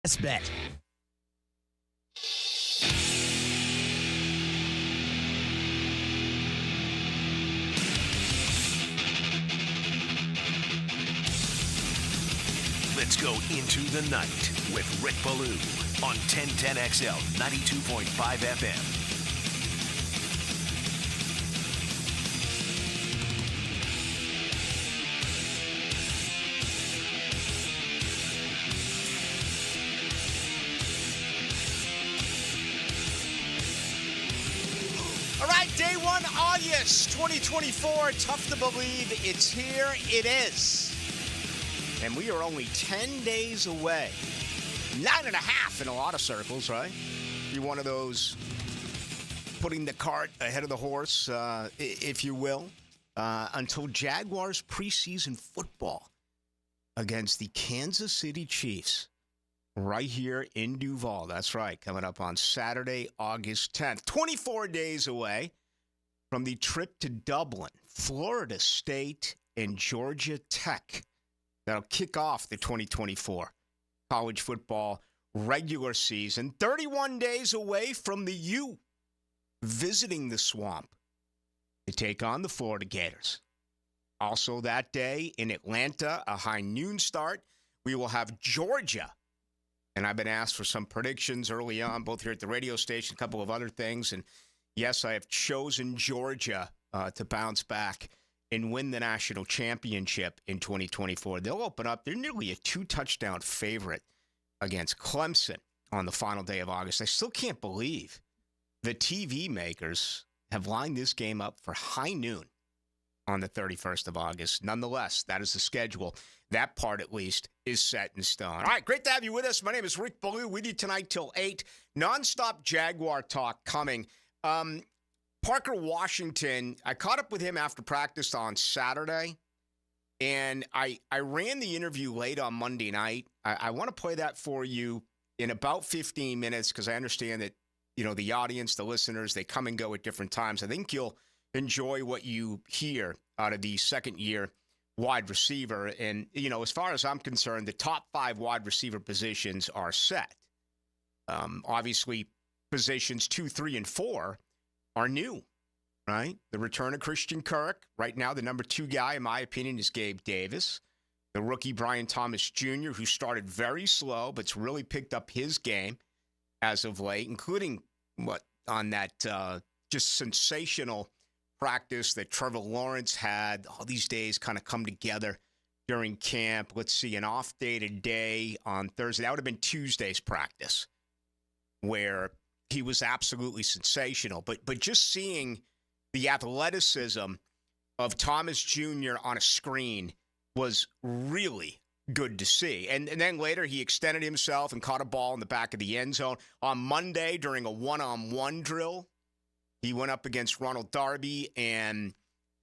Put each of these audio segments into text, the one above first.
Let's bet. Let's go into the night with Rick Ballou on 1010XL 92.5 FM. All right, day 1, August 2024. Tough to believe it's here. It is. And we are only 10 days away. 9.5 in a lot of circles, right? You're one of those putting the cart ahead of the horse, if you will, until Jaguars preseason football against the Kansas City Chiefs right here in Duval. That's right, coming up on Saturday, August 10th. 24 days away from the trip to Dublin, Florida State, and Georgia Tech. That'll kick off the 2024 college football regular season. 31 days away from the U visiting the Swamp to take on the Florida Gators. Also that day in Atlanta, a high noon start, we will have Georgia. And I've been asked for some predictions early on, both here at the radio station, a couple of other things. And yes, I have chosen Georgia to bounce back and win the national championship in 2024. They'll open up. They're nearly a 2-touchdown favorite against Clemson on the final day of August. I still can't believe the TV makers have lined this game up for high noon on the 31st of August. Nonetheless, that is the schedule. That part, at least, is set in stone. All right, great to have you with us. My name is Rick Ballou, with you tonight till 8. Nonstop Jaguar talk coming. Parker Washington, I caught up with him after practice on Saturday, and I ran the interview late on Monday night. I want to play that for you in about 15 minutes because I understand that, you know, the audience, the listeners, they come and go at different times. I think you'll enjoy what you hear out of the second-year wide receiver. And, you know, as far as I'm concerned, the top 5 wide receiver positions are set. Obviously, positions 2, 3, and 4 are new, right? The return of Christian Kirk. Right now, the number 2 guy, in my opinion, is Gabe Davis. The rookie Brian Thomas Jr., who started very slow, but's really picked up his game as of late, including on that just sensational practice that Trevor Lawrence had. All these days kind of come together during camp. Let's see, an off day today on Thursday. That would have been Tuesday's practice, where he was absolutely sensational. But just seeing the athleticism of Thomas Jr. on a screen was really good to see. And then later he extended himself and caught a ball in the back of the end zone. On Monday, during a one-on-one drill, he went up against Ronald Darby and,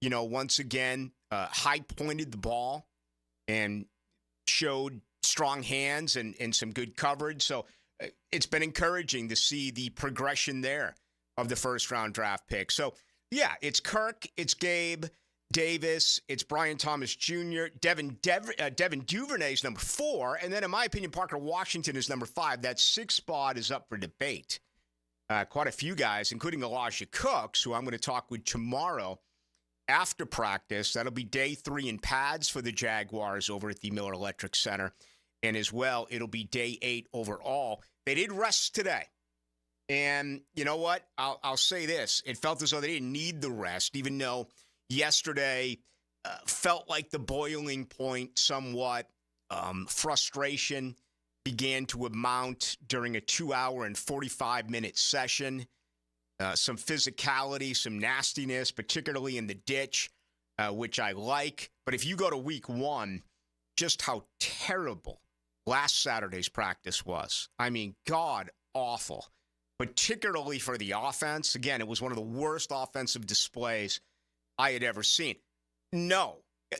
you know, once again, high-pointed the ball and showed strong hands and some good coverage. So it's been encouraging to see the progression there of the first-round draft pick. So, yeah, it's Kirk, it's Gabe Davis, it's Brian Thomas Jr., Devin Duvernay is number 4, and then, in my opinion, Parker Washington is number 5. That 6th spot is up for debate. Quite a few guys, including Elijah Cooks, who I'm going to talk with tomorrow after practice. That'll be day 3 in pads for the Jaguars over at the Miller Electric Center. And as well, it'll be day 8 overall. They did rest today. And you know what? I'll say this. It felt as though they didn't need the rest, even though yesterday felt like the boiling point somewhat. Frustration began to amount during a 2-hour and 45-minute session. Some physicality, some nastiness, particularly in the ditch, which I like. But if you go to week 1, just how terrible last Saturday's practice was. I mean, god-awful, particularly for the offense. Again, it was one of the worst offensive displays I had ever seen. No,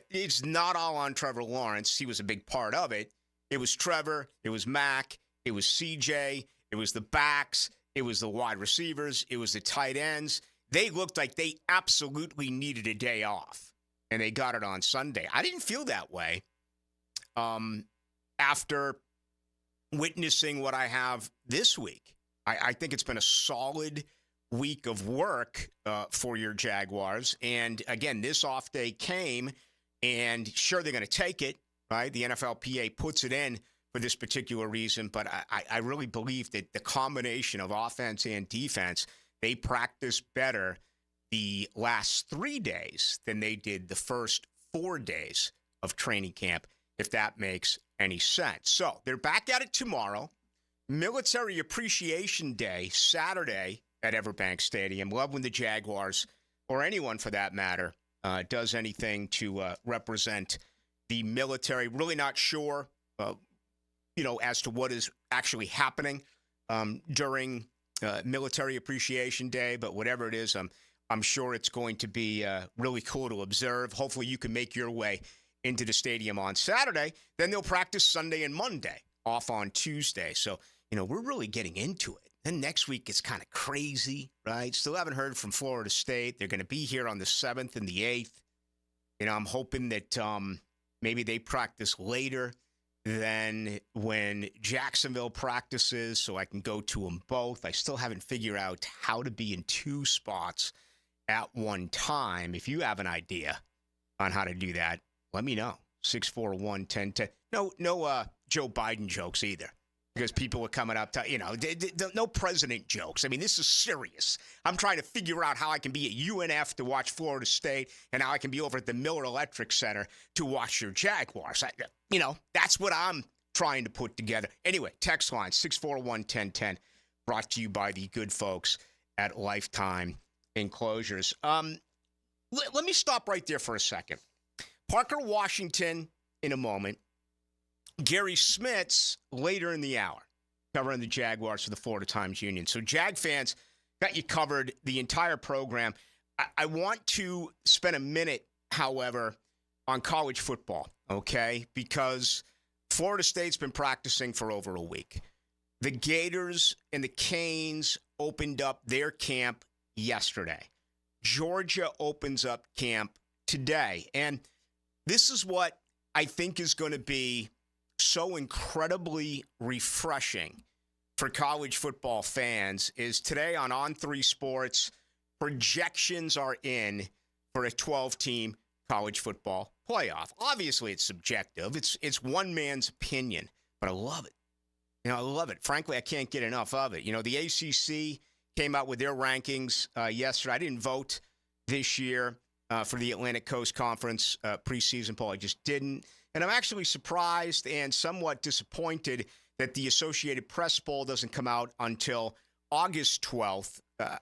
it's not all on Trevor Lawrence. He was a big part of it. It was Trevor, it was Mac, it was CJ, it was the backs, it was the wide receivers, it was the tight ends. They looked like they absolutely needed a day off, and they got it on Sunday. I didn't feel that way after witnessing what I have this week. I think it's been a solid week of work for your Jaguars. And again, this off day came, and sure, they're going to take it, right? The NFLPA puts it in for this particular reason, but I really believe that the combination of offense and defense, they practice better the last 3 days than they did the first 4 days of training camp, if that makes any sense. So they're back at it tomorrow. Military Appreciation Day, Saturday at Everbank Stadium. Love when the Jaguars, or anyone for that matter, does anything to represent the military. Really not sure, as to what is actually happening during Military Appreciation Day, but whatever it is, I'm sure it's going to be really cool to observe. Hopefully you can make your way into the stadium on Saturday. Then they'll practice Sunday and Monday, off on Tuesday. So, we're really getting into it. Then next week it's kind of crazy, right? Still haven't heard from Florida State. They're going to be here on the 7th and the 8th. I'm hoping that maybe they practice later than when Jacksonville practices so I can go to them both. I still haven't figured out how to be in 2 spots at one time. If you have an idea on how to do that, let me know. 641-1010. No Joe Biden jokes either, because people are coming up to, no president jokes. I mean, this is serious. I'm trying to figure out how I can be at UNF to watch Florida State, and how I can be over at the Miller Electric Center to watch your Jaguars. That's what I'm trying to put together. Anyway, text line 641-1010, brought to you by the good folks at Lifetime Enclosures. Let me stop right there for a second. Parker Washington in a moment. Gary Smits later in the hour, covering the Jaguars for the Florida Times-Union. So Jag fans, got you covered the entire program. I want to spend a minute, however, on college football, okay? Because Florida State's been practicing for over a week. The Gators and the Canes opened up their camp yesterday. Georgia opens up camp today. And this is what I think is going to be so incredibly refreshing for college football fans is today on On3 Sports, projections are in for a 12-team college football playoff. Obviously, it's subjective. It's one man's opinion, but I love it. I love it. Frankly, I can't get enough of it. The ACC came out with their rankings yesterday. I didn't vote this year for the Atlantic Coast Conference preseason poll. I just didn't. And I'm actually surprised and somewhat disappointed that the Associated Press poll doesn't come out until August 12th.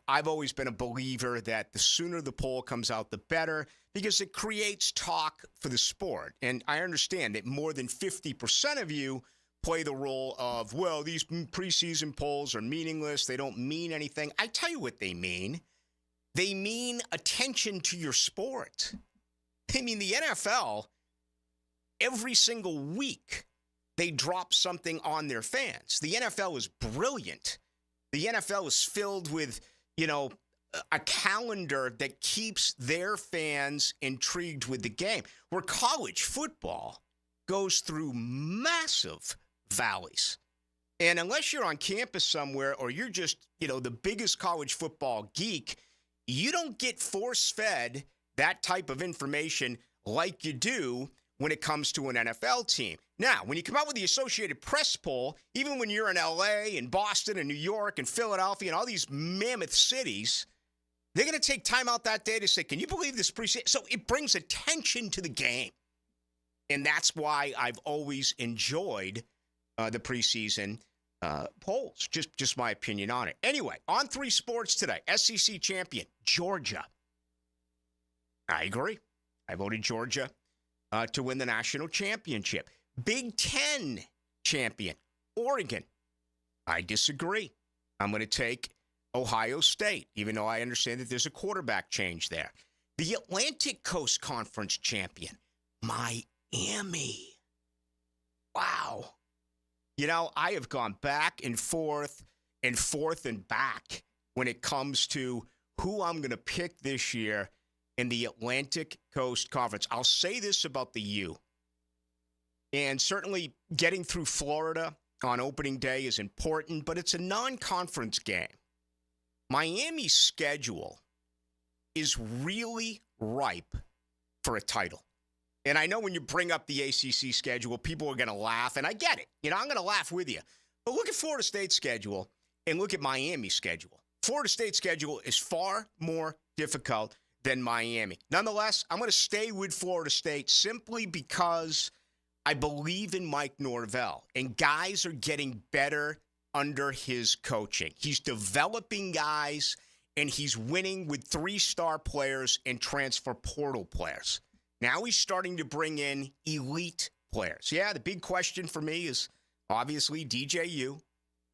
I've always been a believer that the sooner the poll comes out, the better, because it creates talk for the sport. And I understand that more than 50% of you play the role of, well, these preseason polls are meaningless. They don't mean anything. I tell you what they mean. They mean attention to your sport. I mean, the NFL, every single week, they drop something on their fans. The NFL is brilliant. The NFL is filled with, a calendar that keeps their fans intrigued with the game. Where college football goes through massive valleys. And unless you're on campus somewhere or you're just, the biggest college football geek, you don't get force-fed that type of information like you do when it comes to an NFL team. Now, when you come out with the Associated Press poll, even when you're in L.A. and Boston and New York and Philadelphia and all these mammoth cities, they're going to take time out that day to say, can you believe this preseason? So it brings attention to the game. And that's why I've always enjoyed the preseason polls. Just my opinion on it. Anyway, On3 Sports today, SEC champion, Georgia. I agree. I voted Georgia to win the national championship. Big Ten champion, Oregon. I disagree. I'm going to take Ohio State, even though I understand that there's a quarterback change there. The Atlantic Coast Conference champion, Miami. Wow. I have gone back and forth and back when it comes to who I'm going to pick this year in the Atlantic Coast Conference. I'll say this about the U. And certainly getting through Florida on opening day is important, but it's a non-conference game. Miami's schedule is really ripe for a title. And I know when you bring up the ACC schedule, people are going to laugh, and I get it. I'm going to laugh with you. But look at Florida State's schedule and look at Miami's schedule. Florida State's schedule is far more difficult than Miami. Nonetheless, I'm going to stay with Florida State simply because I believe in Mike Norvell, and guys are getting better under his coaching. He's developing guys, and he's winning with 3-star players and transfer portal players. Now he's starting to bring in elite players. Yeah, the big question for me is obviously DJU,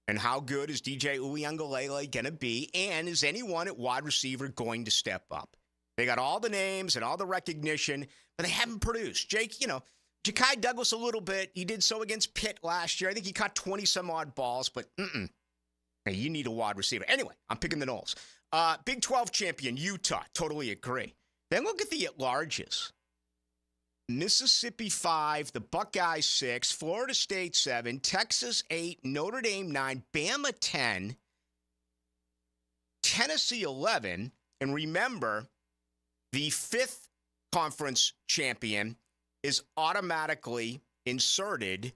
and how good is DJ Uiagalelei going to be, and is anyone at wide receiver going to step up? They got all the names and all the recognition, but they haven't produced. Jake, Ja'Kai Douglas a little bit. He did so against Pitt last year. I think he caught 20-some-odd balls, but hey, you need a wide receiver. Anyway, I'm picking the Noles. Big 12 champion, Utah. Totally agree. Then look at the at-larges. Mississippi 5, the Buckeyes 6, Florida State 7, Texas 8, Notre Dame 9, Bama 10, Tennessee 11, and remember, the 5th conference champion is automatically inserted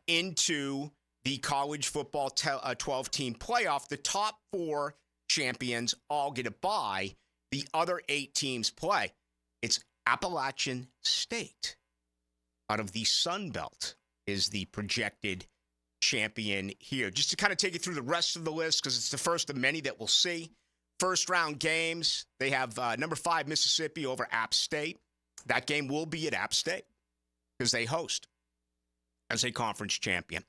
into the college football 12-team playoff. The top 4 champions all get a bye. The other 8 teams play. It's Appalachian State out of the Sun Belt is the projected champion here. Just to kind of take you through the rest of the list, because it's the first of many that we'll see. First round games, they have number 5 Mississippi over App State. That game will be at App State because they host as a conference champion.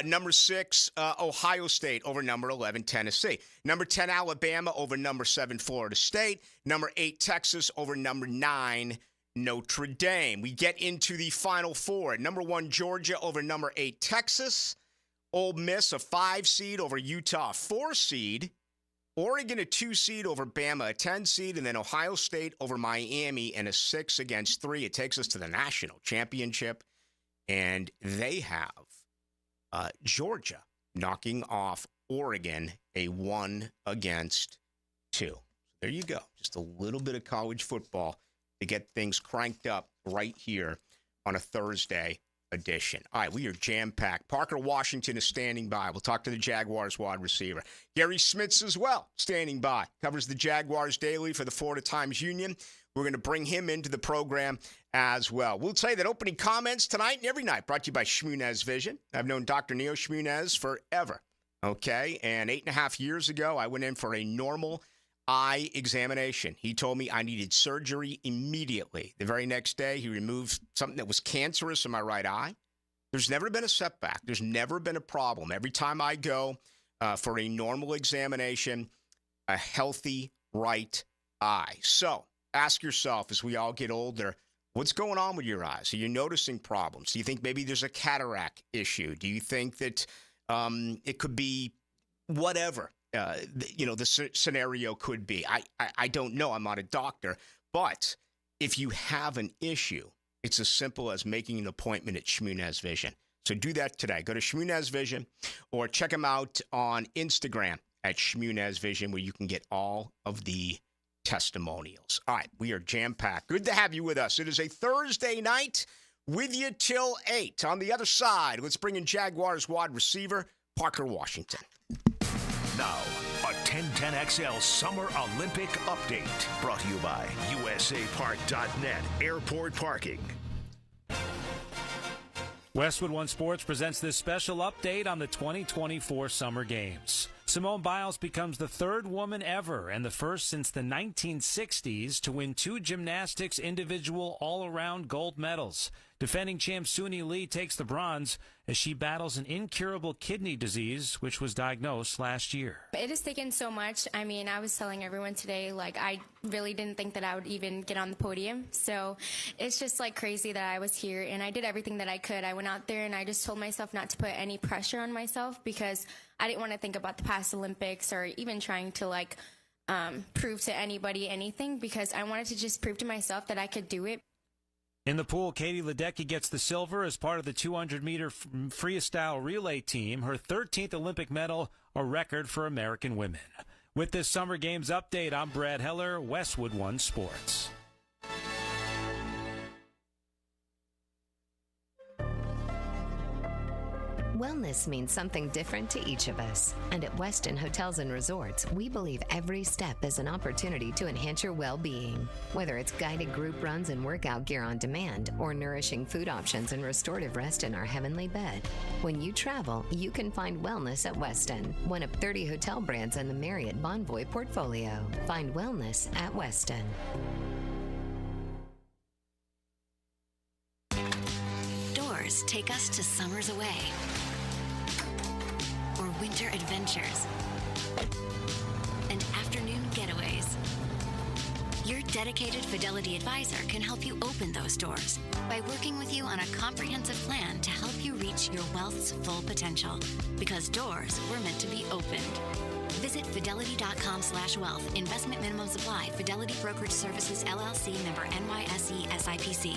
Number 6, Ohio State over number 11, Tennessee. Number 10, Alabama over number 7, Florida State. Number 8, Texas over number 9, Notre Dame. We get into the Final Four. Number 1, Georgia over number 8, Texas. Ole Miss, a 5 seed over Utah, a 4 seed. Oregon, a 2 seed over Bama, a 10 seed. And then Ohio State over Miami and a 6 against 3. It takes us to the national championship. And they have Georgia knocking off Oregon, a 1 against 2. There you go. Just a little bit of college football to get things cranked up right here on a Thursday edition. All right, we are jam-packed. Parker Washington is standing by. We'll talk to the Jaguars wide receiver. Gary Smits as well, standing by. Covers the Jaguars daily for the Florida Times-Union. We're going to bring him into the program as well. We'll tell you that opening comments tonight and every night brought to you by Shmunez Vision. I've known Dr. Neo Shmunez forever, okay? And 8.5 years ago, I went in for a normal eye examination. He told me I needed surgery immediately. The very next day, he removed something that was cancerous in my right eye. There's never been a setback. There's never been a problem. Every time I go for a normal examination, a healthy right eye. So ask yourself, as we all get older, what's going on with your eyes? Are you noticing problems? Do you think maybe there's a cataract issue? Do you think that it could be whatever? The scenario could be. I don't know. I'm not a doctor. But if you have an issue, it's as simple as making an appointment at Shmunez Vision. So do that today. Go to Shmunez Vision or check them out on Instagram at Shmunez Vision, where you can get all of the testimonials. All right, we are jam-packed. Good to have you with us. It is a Thursday night with you till 8. On the other side, let's bring in Jaguars wide receiver, Parker Washington. Now, a 1010XL Summer Olympic Update. Brought to you by USAPark.net Airport Parking. Westwood One Sports presents this special update on the 2024 Summer Games. Simone Biles becomes the 3rd woman ever and the first since the 1960s to win 2 gymnastics individual all-around gold medals. Defending champ Suni Lee takes the bronze as she battles an incurable kidney disease, which was diagnosed last year. It has taken so much. I mean, I was telling everyone today, I really didn't think that I would even get on the podium. So it's just crazy that I was here, and I did everything that I could. I went out there and I just told myself not to put any pressure on myself because I didn't want to think about the past Olympics or even trying to prove to anybody anything, because I wanted to just prove to myself that I could do it. In the pool, Katie Ledecky gets the silver as part of the 200-meter freestyle relay team, her 13th Olympic medal, a record for American women. With this Summer Games update, I'm Brad Heller, Westwood One Sports. Wellness means something different to each of us. And at Westin Hotels and Resorts, we believe every step is an opportunity to enhance your well-being. Whether it's guided group runs and workout gear on demand, or nourishing food options and restorative rest in our heavenly bed. When you travel, you can find wellness at Westin, one of 30 hotel brands in the Marriott Bonvoy portfolio. Find wellness at Westin. Doors take us to summers away, or winter adventures, and afternoon getaways. Your dedicated Fidelity advisor can help you open those doors by working with you on a comprehensive plan to help you reach your wealth's full potential. Because doors were meant to be opened. Visit fidelity.com/wealth. Investment minimum supply. Fidelity Brokerage Services, LLC, member NYSE SIPC.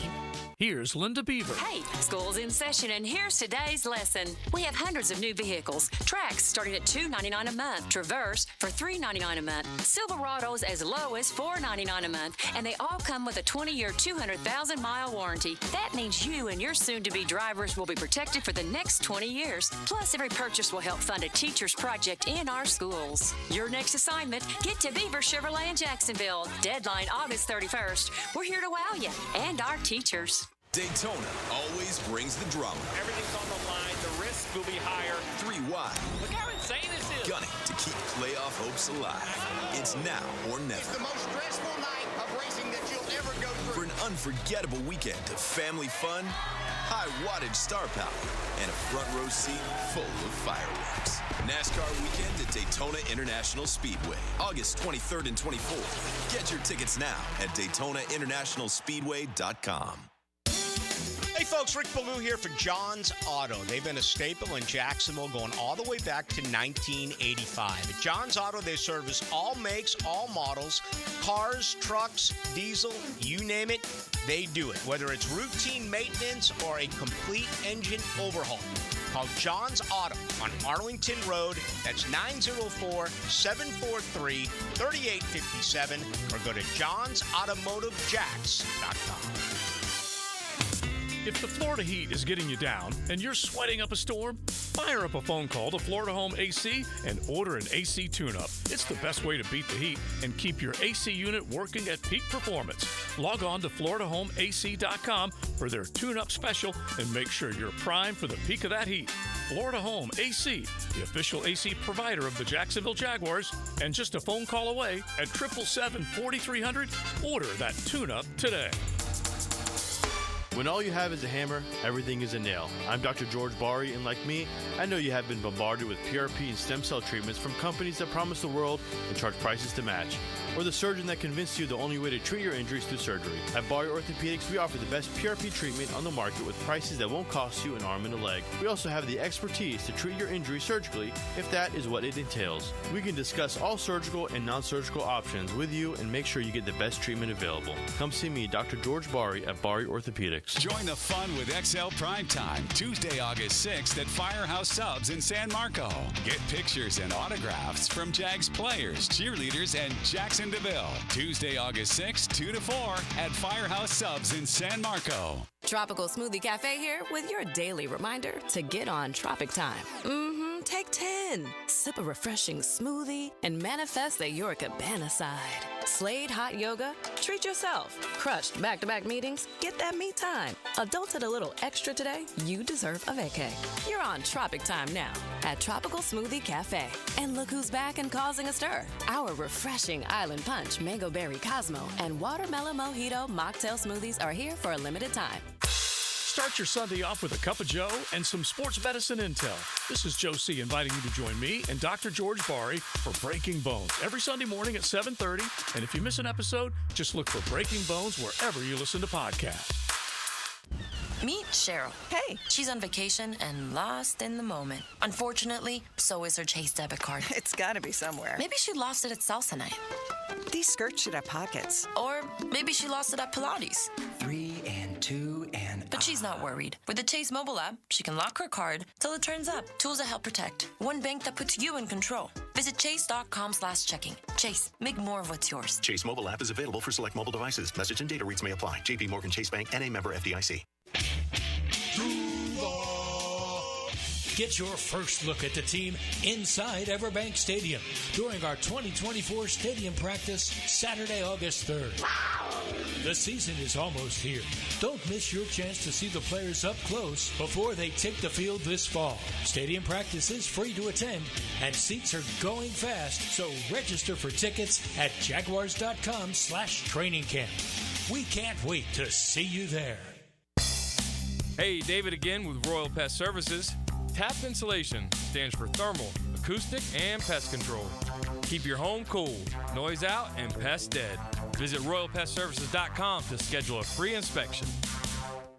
Here's Linda Beaver. Hey, school's in session, and here's today's lesson. We have hundreds of new vehicles. Trax starting at $299 a month. Traverse for $399 a month. Silverados as low as $499 a month. And they all come with a 20-year, 200,000-mile warranty. That means you and your soon-to-be drivers will be protected for the next 20 years. Plus, every purchase will help fund a teacher's project in our schools. Your next assignment, get to Beaver Chevrolet in Jacksonville. Deadline August 31st. We're here to wow you and our teachers. Daytona always brings the drama. Everything's on the line. The risk will be higher. 3 wide. Look how insane this is. Gunning to keep playoff hopes alive. It's now or never. It's the most stressful night of racing that you'll ever go For through. an unforgettable weekend of family fun, high wattage star power, and a front row seat full of fireworks. NASCAR weekend at Daytona International Speedway, August 23rd and 24th. Get your tickets now at DaytonaInternationalSpeedway.com. Hey folks, Rick Ballou here for John's Auto. They've been a staple in Jacksonville going all the way back to 1985. At John's Auto, they service all makes, all models, cars, trucks, diesel, you name it, they do it. Whether it's routine maintenance or a complete engine overhaul. Call John's Auto on Arlington Road. That's 904-743-3857 or go to johnsautomotivejacks.com. If the Florida heat is getting you down and you're sweating up a storm, fire up a phone call to Florida Home AC and order an AC tune-up. It's the best way to beat the heat and keep your AC unit working at peak performance. Log on to FloridaHomeAC.com for their tune-up special and make sure you're primed for the peak of that heat. Florida Home AC, the official AC provider of the Jacksonville Jaguars, and just a phone call away at 777-4300. Order that tune-up today. When all you have is a hammer, everything is a nail. I'm Dr. George Bari, and like me, I know you have been bombarded with PRP and stem cell treatments from companies that promise the world and charge prices to match. Or the surgeon that convinced you the only way to treat your injuries through surgery. At Bari Orthopedics, we offer the best PRP treatment on the market with prices that won't cost you an arm and a leg. We also have the expertise to treat your injury surgically if that is what it entails. We can discuss all surgical and non-surgical options with you and make sure you get the best treatment available. Come see me, Dr. George Bari at Bari Orthopedics. Join the fun with XL Primetime, Tuesday, August 6th at Firehouse Subs in San Marco. Get pictures and autographs from Jags players, cheerleaders, and Jackson DeVille. Tuesday, August 6th, 2 to 4 at Firehouse Subs in San Marco. Tropical Smoothie Cafe here with your daily reminder to get on Tropic Time. Take 10. Sip a refreshing smoothie and manifest that you're a cabana side. Slade hot yoga? Treat yourself. Crushed back-to-back meetings? Get that me time. Adulted a little extra today? You deserve a vacay. You're on Tropic Time now at Tropical Smoothie Cafe. And look who's back and causing a stir. Our refreshing Island Punch, Mango Berry Cosmo, and Watermelon Mojito mocktail smoothies are here for a limited time. Start your Sunday off with a cup of Joe and some sports medicine intel. This is Joe C. inviting you to join me and Dr. George Bari for Breaking Bones every Sunday morning at 7:30. And if you miss an episode, just look for Breaking Bones wherever you listen to podcasts. Meet Cheryl. Hey. She's on vacation and lost in the moment. Unfortunately, so is her Chase debit card. It's gotta be somewhere. Maybe she lost it at salsa night. These skirts should have pockets. Or maybe she lost it at Pilates. 3 and too, and... But she's not worried. With the Chase mobile app, she can lock her card till it turns up. Tools that help protect. One bank that puts you in control. Visit chase.com/checking. Chase, make more of what's yours. Chase mobile app is available for select mobile devices. Message and data rates may apply. JP Morgan Chase Bank, N.A. member FDIC. Get your first look at the team inside Everbank Stadium during our 2024 stadium practice Saturday, August 3rd. The season is almost here. Don't miss your chance to see the players up close before they take the field this fall. Stadium practice is free to attend and seats are going fast, so register for tickets at jaguars.com/training camp. We can't wait to see you there. Hey, David again with Royal Pest Services. TAP Insulation stands for thermal, acoustic, and pest control. Keep your home cool, noise out, and pests dead. Visit RoyalPestServices.com to schedule a free inspection.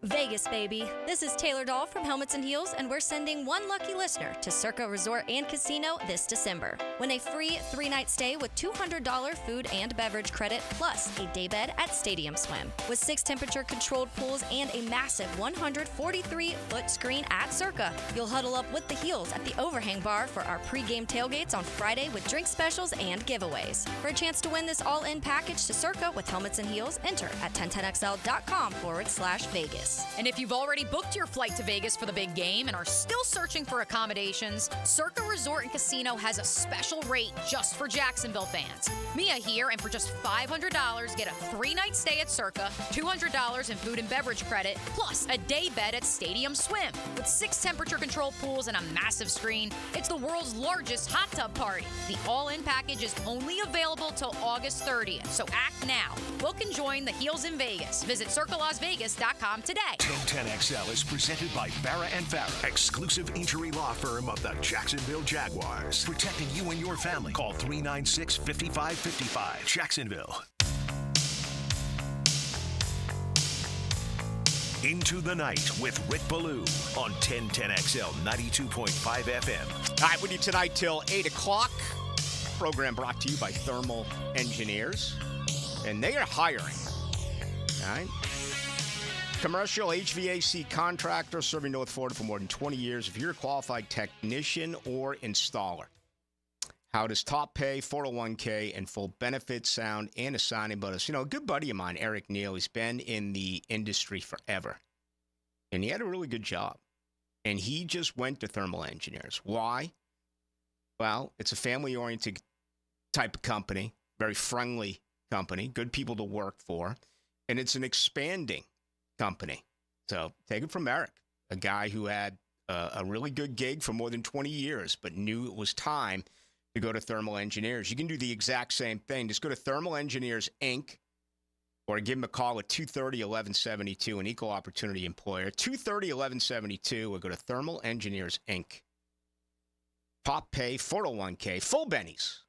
Vegas, baby. This is Taylor Dahl from Helmets and Heels, and we're sending one lucky listener to Circa Resort and Casino this December. Win a free 3-night stay with $200 food and beverage credit, plus a daybed at Stadium Swim. With 6 temperature-controlled pools and a massive 143-foot screen at Circa, you'll huddle up with the Heels at the Overhang Bar for our pregame tailgates on Friday with drink specials and giveaways. For a chance to win this all-in package to Circa with Helmets and Heels, enter at 1010xl.com/Vegas. And if you've already booked your flight to Vegas for the big game and are still searching for accommodations, Circa Resort and Casino has a special rate just for Jacksonville fans. Mia here, and for just $500, get a 3-night stay at Circa, $200 in food and beverage credit, plus a day bed at Stadium Swim. With 6 temperature-controlled pools and a massive screen, it's the world's largest hot tub party. The all-in package is only available till August 30th, so act now. Book and join the Heels in Vegas. Visit CircaLasVegas.com today. 1010XL is presented by Farah & Farah, exclusive injury law firm of the Jacksonville Jaguars. Protecting you and your family. Call 396-5555. Jacksonville. Into the Night with Rick Ballou on 1010XL 92.5 FM. All right, with you tonight till 8 o'clock. Program brought to you by Thermal Engineers. And they are hiring. All right. Commercial HVAC contractor serving North Florida for more than 20 years. If you're a qualified technician or installer, how does top pay, 401k, and full benefits sound, and a signing bonus? You know, a good buddy of mine, Eric Neal, he's been in the industry forever, and he had a really good job. And he just went to Thermal Engineers. Why? Well, it's a family-oriented type of company, very friendly company, good people to work for, and it's an expanding company. So take it from Eric, a guy who had a really good gig for more than 20 years, but knew it was time to go to Thermal Engineers. You can do the exact same thing. Just go to Thermal Engineers, Inc., or give them a call at 230-1172, an equal opportunity employer. 230-1172, or go to Thermal Engineers, Inc. Top pay, 401k, full bennies,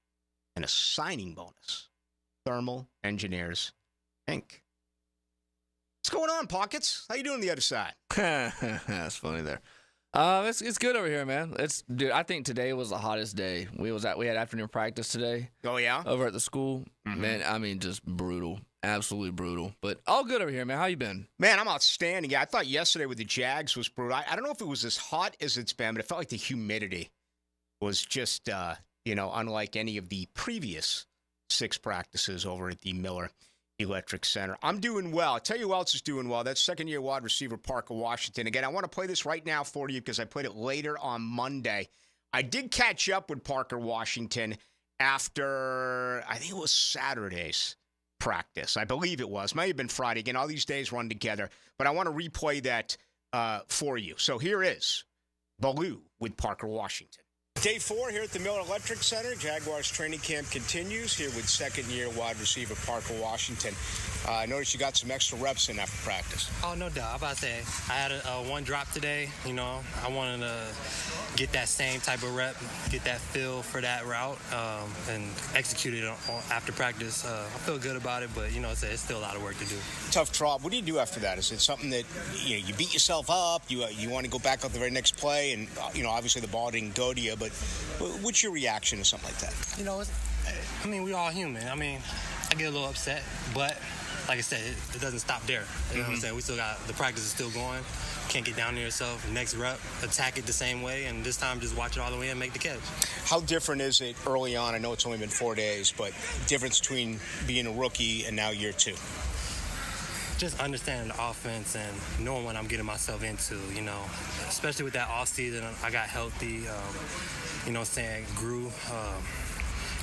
and a signing bonus. Thermal Engineers, Inc. What's going on, Pockets? How you doing on the other side? That's funny there. It's good over here, man. Dude, I think today was the hottest day. We had afternoon practice today. Oh yeah? Over at the school. Mm-hmm. Man, I mean, just brutal. Absolutely brutal. But all good over here, man. How you been? Man, I'm outstanding. Yeah, I thought yesterday with the Jags was brutal. I don't know if it was as hot as it's been, but it felt like the humidity was just, unlike any of the previous 6 practices over at the Miller Electric Center. I'm doing well. I'll tell you who else is doing well. That's second-year wide receiver Parker Washington. Again, I want to play this right now for you because I played it later on Monday. I did catch up with Parker Washington after, I think it was Saturday's practice. I believe it was. Might have been Friday. Again, all these days run together. But I want to replay that for you. So here is Ballou with Parker Washington. Day 4 here at the Miller Electric Center. Jaguars training camp continues here with second-year wide receiver Parker Washington. I noticed you got some extra reps in after practice. Oh, no doubt. I'm about to say, I had one drop today. I wanted to get that same type of rep, get that feel for that route, and execute it after practice. I feel good about it, but, it's still a lot of work to do. Tough drop. What do you do after that? Is it something that, you beat yourself up, you want to go back up the very next play, and, obviously the ball didn't go to you, but what's your reaction to something like that? We all human. I get a little upset, but like I said, it doesn't stop there. You know what I'm saying? We still got, the practice is still going. Can't get down there yourself. Next rep, attack it the same way, and this time just watch it all the way and make the catch. How different is it early on? I know it's only been 4 days, but difference between being a rookie and now year 2? Just understanding the offense and knowing what I'm getting myself into, you know, especially with that off season. I got healthy, you know what I'm saying, grew,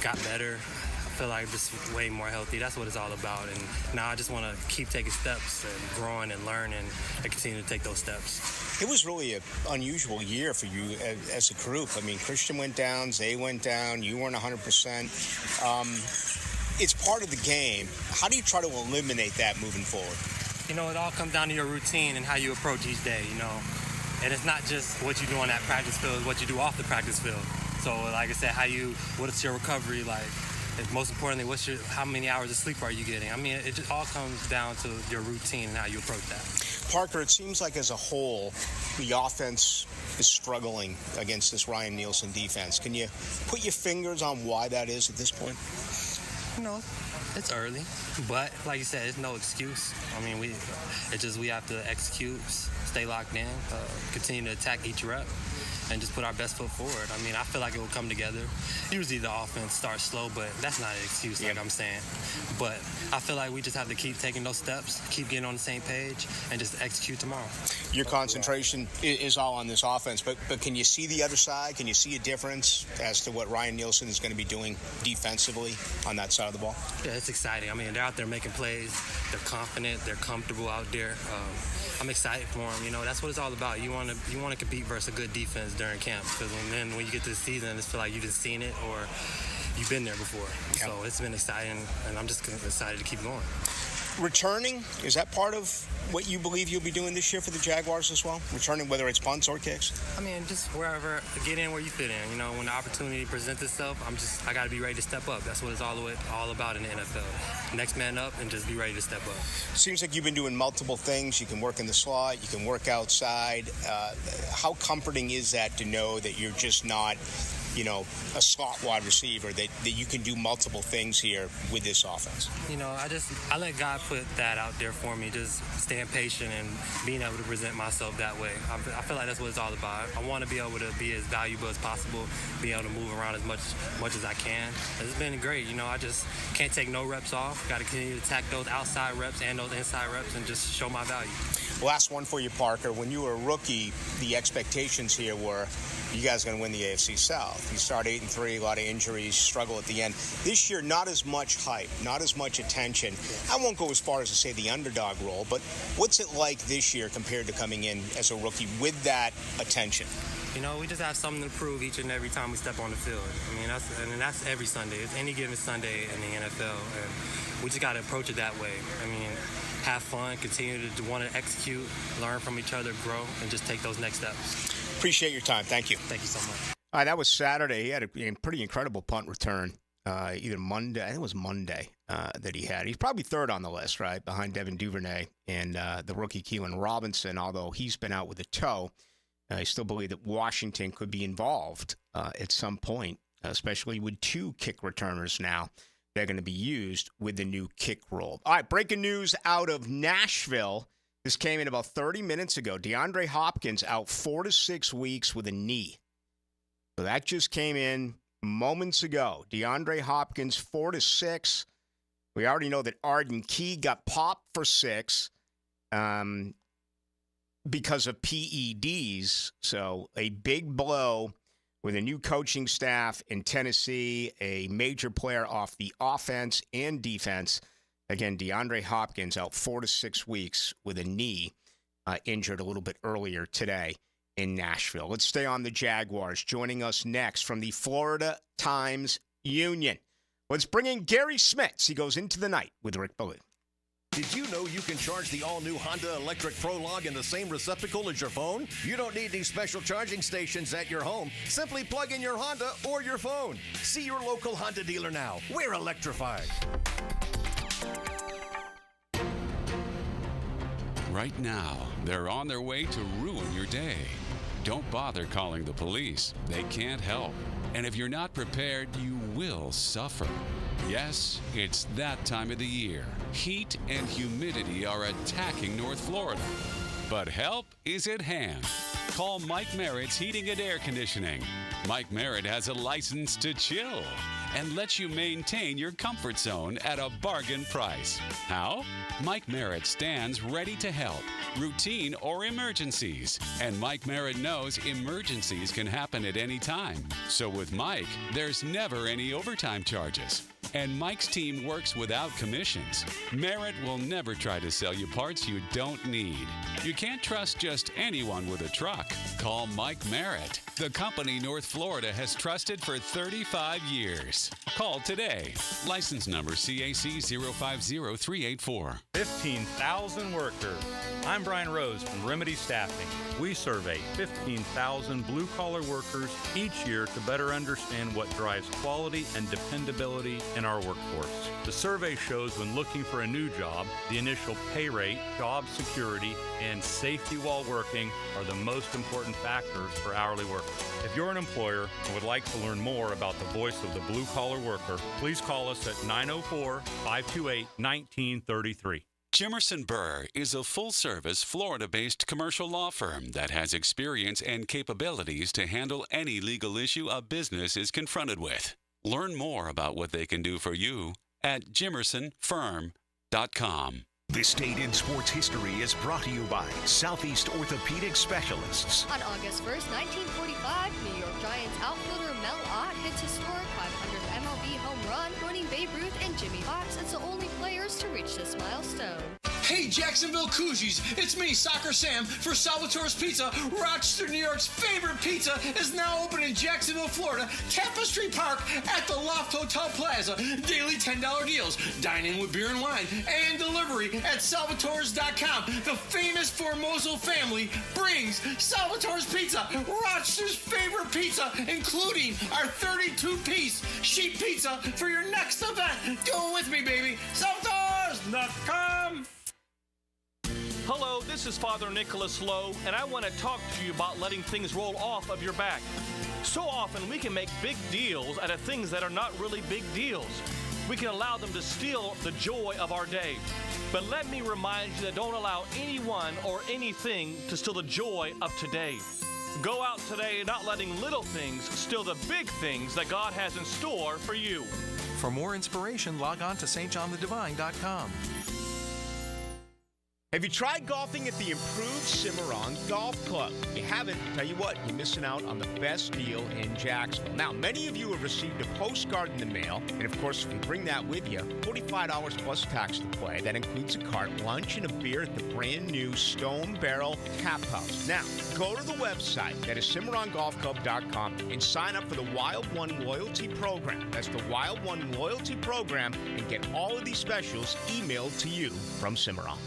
got better. I feel like just way more healthy. That's what it's all about. And now I just want to keep taking steps and growing and learning and continue to take those steps. It was really an unusual year for you as a group. I mean, Christian went down, Zay went down, you weren't 100%. It's part of the game. How do you try to eliminate that moving forward? You know, it all comes down to your routine and how you approach each day, you know. And it's not just what you do on that practice field, it's what you do off the practice field. So, like I said, what's your recovery like? And most importantly, how many hours of sleep are you getting? I mean, it just all comes down to your routine and how you approach that. Parker, it seems like as a whole, the offense is struggling against this Ryan Nielsen defense. Can you put your fingers on why that is at this point? You know, it's early, but like you said, it's no excuse. I mean, we have to execute, stay locked in, continue to attack each rep, and just put our best foot forward. I mean, I feel like it will come together. Usually the offense starts slow, but that's not an excuse, like I'm saying. But I feel like we just have to keep taking those steps, keep getting on the same page, and just execute tomorrow. Your concentration is all on this offense, but can you see the other side? Can you see a difference as to what Ryan Nielsen is going to be doing defensively on that side of the ball? Yeah, it's exciting. I mean, they're out there making plays. They're confident. They're comfortable out there. I'm excited for them. You know, that's what it's all about. You want to compete versus a good defense during camp, because then when you get to the season, it's feel like you've just seen it or you've been there before. Yep. So it's been exciting, and I'm just excited to keep going. Returning, is that part of what you believe you'll be doing this year for the Jaguars as well? Returning, whether it's punts or kicks? I mean, just wherever, get in where you fit in. You know, when the opportunity presents itself, I got to be ready to step up. That's what it's all about in the NFL. Next man up and just be ready to step up. Seems like you've been doing multiple things. You can work in the slot, you can work outside. How comforting is that to know that you're just not, you know, a slot wide receiver, that you can do multiple things here with this offense? You know, I let God put that out there for me, just staying patient and being able to present myself that way. I feel like that's what it's all about. I want to be able to be as valuable as possible, be able to move around as much as I can. It's been great. You know, I just can't take no reps off. Got to continue to attack those outside reps and those inside reps and just show my value. Last one for you, Parker. When you were a rookie, the expectations here were you guys are going to win the AFC South. You start 8-3, a lot of injuries, struggle at the end. This year, not as much hype, not as much attention. I won't go as far as to say the underdog role, but what's it like this year compared to coming in as a rookie with that attention? You know, we just have something to prove each and every time we step on the field. I mean, that's every Sunday. It's any given Sunday in the NFL, and we just got to approach it that way. I mean, have fun, continue to want to execute, learn from each other, grow, and just take those next steps. Appreciate your time. Thank you. Thank you so much. All right, that was Saturday. He had a pretty incredible punt return. Either Monday, I think it was Monday that he had. He's probably third on the list, right, behind Devin Duvernay and the rookie Keelan Robinson, although he's been out with a toe. I still believe that Washington could be involved at some point, especially with 2 kick returners now. They're going to be used with the new kick rule. All right, breaking news out of Nashville. This came in about 30 minutes ago. DeAndre Hopkins out 4 to 6 weeks with a knee. So that just came in moments ago. DeAndre Hopkins 4 to 6. We already know that Arden Key got popped for 6 because of PEDs. So a big blow with a new coaching staff in Tennessee, a major player off the offense and defense. Again, DeAndre Hopkins out 4 to 6 weeks with a knee, injured a little bit earlier today in Nashville. Let's stay on the Jaguars. Joining us next from the Florida Times Union. Let's bring in Gary Smits. He goes into the night with Rick Ballou. Did you know you can charge the all-new Honda Electric Prologue in the same receptacle as your phone? You don't need these special charging stations at your home. Simply plug in your Honda or your phone. See your local Honda dealer now. We're electrified. Right now, they're on their way to ruin your day. Don't bother calling the police. They can't help. And if you're not prepared, you will suffer. Yes, it's that time of the year. Heat and humidity are attacking North Florida. But help is at hand. Call Mike Merritt's Heating and Air Conditioning. Mike Merritt has a license to chill and lets you maintain your comfort zone at a bargain price. How? Mike Merritt stands ready to help, routine or emergencies. And Mike Merritt knows emergencies can happen at any time. So with Mike, there's never any overtime charges. And Mike's team works without commissions. Merritt will never try to sell you parts you don't need. You can't trust just anyone with a truck. Call Mike Merritt, the company North Florida has trusted for 35 years. Call today. License number CAC 050384. 15,000 workers. I'm Brian Rose from Remedy Staffing. We survey 15,000 blue-collar workers each year to better understand what drives quality and dependability in our workforce. The survey shows when looking for a new job, the initial pay rate, job security, and safety while working are the most important factors for hourly workers. If you're an employer and would like to learn more about the voice of the blue-collar worker, please call us at 904-528-1933. Jimerson Burr is a full-service, Florida-based commercial law firm that has experience and capabilities to handle any legal issue a business is confronted with. Learn more about what they can do for you at jimersonfirm.com. This date in sports history is brought to you by Southeast Orthopedic Specialists. On August 1st, 1945, New York Giants outfielder Mel Ott hits historic 500th MLB home run, joining Babe Ruth and Jimmy Fox as the only players to reach this milestone. Hey, Jacksonville Koozies, it's me, Soccer Sam, for Salvatore's Pizza. Rochester, New York's favorite pizza is now open in Jacksonville, Florida, Tapestry Park at the Loft Hotel Plaza. Daily $10 deals, dine in with beer and wine, and delivery at salvatores.com. The famous Formoso family brings Salvatore's Pizza, Rochester's favorite pizza, including our 32-piece sheet pizza for your next event. Go with me, baby. Salvatores.com. Hello, this is Father Nicholas Lowe, and I want to talk to you about letting things roll off of your back. So often we can make big deals out of things that are not really big deals. We can allow them to steal the joy of our day. But let me remind you that don't allow anyone or anything to steal the joy of today. Go out today not letting little things steal the big things that God has in store for you. For more inspiration, log on to stjohnthedivine.com. Have you tried golfing at the improved Cimarron Golf Club? If you haven't, tell you what, you're missing out on the best deal in Jacksonville. Now, many of you have received a postcard in the mail, and of course, if you bring that with you, $45 plus tax to play. That includes a cart, lunch, and a beer at the brand new Stone Barrel Tap House. Now, go to the website, that is CimarronGolfClub.com, and sign up for the Wild One Loyalty Program. That's the Wild One Loyalty Program, and get all of these specials emailed to you from Cimarron.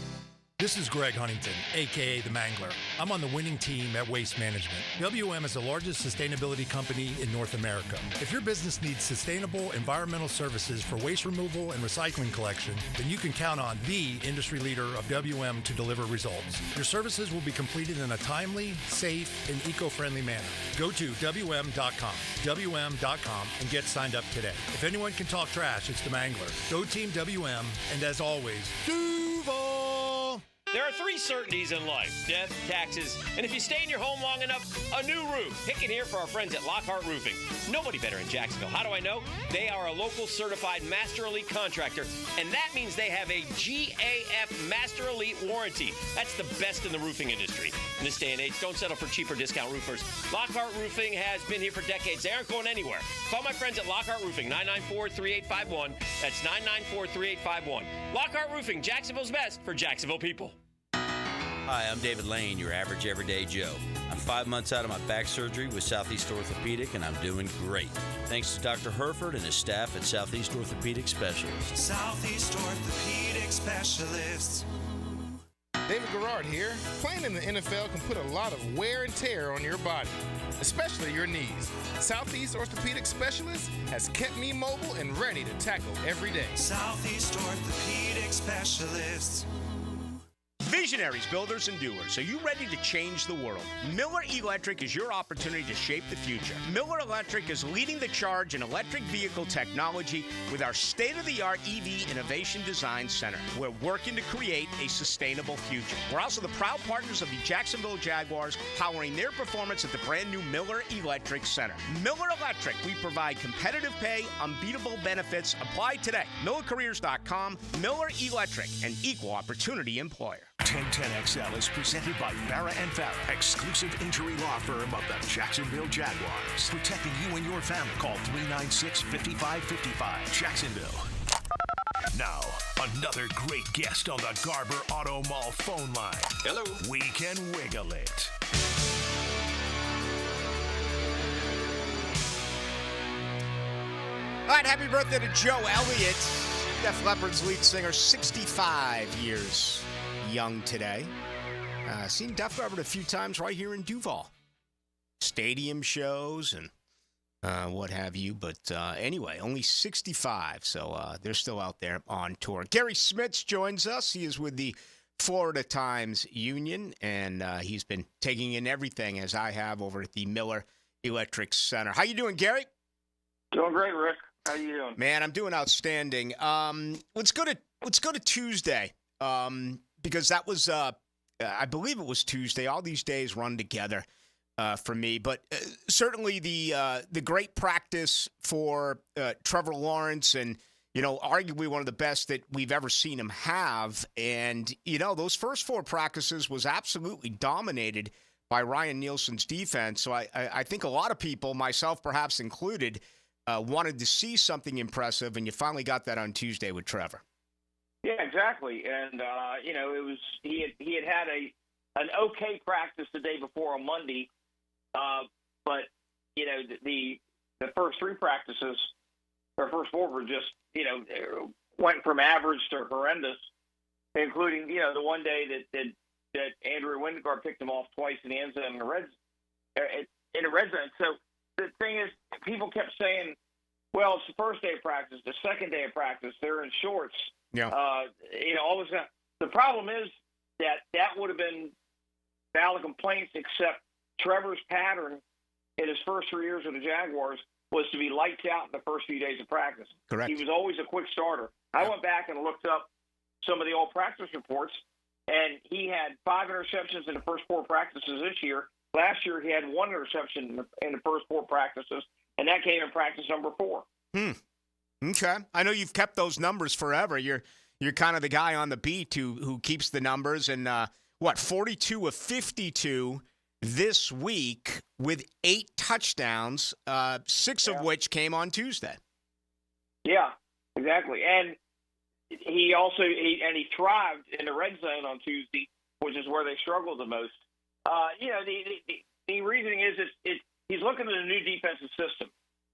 This is Greg Huntington, a.k.a. The Mangler. I'm on the winning team at Waste Management. WM is the largest sustainability company in North America. If your business needs sustainable environmental services for waste removal and recycling collection, then you can count on the industry leader of WM to deliver results. Your services will be completed in a timely, safe, and eco-friendly manner. Go to WM.com, WM.com, and get signed up today. If anyone can talk trash, it's The Mangler. Go Team WM, and as always, Duval! There are three certainties in life: death, taxes, and if you stay in your home long enough, a new roof. Pick it here for our friends at Lockhart Roofing. Nobody better in Jacksonville. How do I know? They are a local certified Master Elite contractor, and that means they have a GAF Master Elite warranty. That's the best in the roofing industry. In this day and age, don't settle for cheaper discount roofers. Lockhart Roofing has been here for decades. They aren't going anywhere. Call my friends at Lockhart Roofing, 994-3851. That's 994-3851. Lockhart Roofing, Jacksonville's best for Jacksonville people. Hi, I'm David Lane, your average everyday Joe. I'm 5 months out of my back surgery with Southeast Orthopedic, and I'm doing great. Thanks to Dr. Herford and his staff at Southeast Orthopedic Specialists. Southeast Orthopedic Specialists. David Garrard here. Playing in the NFL can put a lot of wear and tear on your body, especially your knees. Southeast Orthopedic Specialists has kept me mobile and ready to tackle every day. Southeast Orthopedic Specialists. Visionaries, builders, and doers, are you ready to change the world? Miller Electric is your opportunity to shape the future. Miller Electric is leading the charge in electric vehicle technology with our state-of-the-art EV Innovation Design Center. We're working to create a sustainable future. We're also the proud partners of the Jacksonville Jaguars, powering their performance at the brand new Miller Electric Center. Miller Electric, we provide competitive pay, unbeatable benefits. Apply today. MillerCareers.com. Miller Electric, an equal opportunity employer. 1010XL is presented by Farah & Farah, exclusive injury law firm of the Jacksonville Jaguars. Protecting you and your family. Call 396-5555. Jacksonville. Now, another great guest on the Garber Auto Mall phone line. Hello. We can wiggle it. All right, happy birthday to Joe Elliott, Def Leppard's lead singer, 65 years young today. Seen Def Leppard a few times right here in Duval. Stadium shows and what have you. But anyway, only 65, so they're still out there on tour. Gary Smits joins us. He is with the Florida Times Union, and he's been taking in everything, as I have, over at the Miller Electric Center. How you doing, Gary? Doing great, Rick. How you doing? Man, I'm doing outstanding. Let's go to Tuesday, because that was I believe it was Tuesday. All these days run together for me, but certainly the great practice for Trevor Lawrence, and arguably one of the best that we've ever seen him have. And those first 4 practices was absolutely dominated by Ryan Nielsen's defense. So I think a lot of people, myself perhaps included, wanted to see something impressive, and you finally got that on Tuesday with Trevor. Yeah, exactly. And it was he had an okay practice the day before on Monday, but the first 3 practices, or first 4 were just went from average to horrendous, including the one day that Andrew Windgard picked him off twice in the end zone in the red zone. So the thing is, people kept saying, well, it's the first day of practice, the second day of practice, they're in shorts. Yeah. All this stuff. The problem is that would have been valid complaints, except Trevor's pattern in his first 3 years with the Jaguars was to be lights out in the first few days of practice. Correct. He was always a quick starter. I went back and looked up some of the old practice reports, and he had 5 interceptions in the first 4 practices this year. Last year, he had 1 interception in the first 4 practices, and that came in practice number 4. Okay. I know you've kept those numbers forever. You're kind of the guy on the beat who keeps the numbers. And 42 of 52 this week with 8 touchdowns, 6 of which came on Tuesday. Yeah, exactly. And he thrived in the red zone on Tuesday, which is where they struggled the most. The reasoning is he's looking at a new defensive system.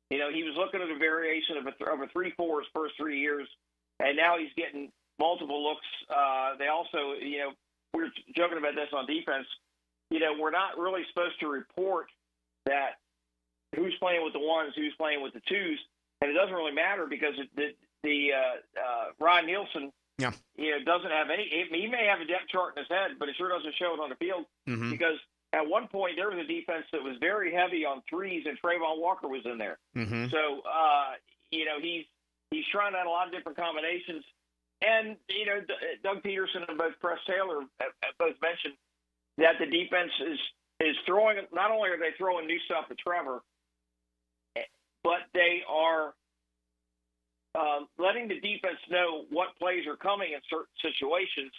He was looking at a variation of a 3-4 his first 3 years, and now he's getting multiple looks. They also, we were joking about this on defense. We're not really supposed to report that who's playing with the 1s, who's playing with the 2s, and it doesn't really matter because Ryan Nielsen, doesn't have any. He may have a depth chart in his head, but it sure doesn't show it on the field because at one point there was a defense that was very heavy on 3s, and Trayvon Walker was in there. So he's trying out a lot of different combinations, and Doug Peterson and both Press Taylor both mentioned that the defense is throwing. Not only are they throwing new stuff at Trevor, but they are letting the defense know what plays are coming in certain situations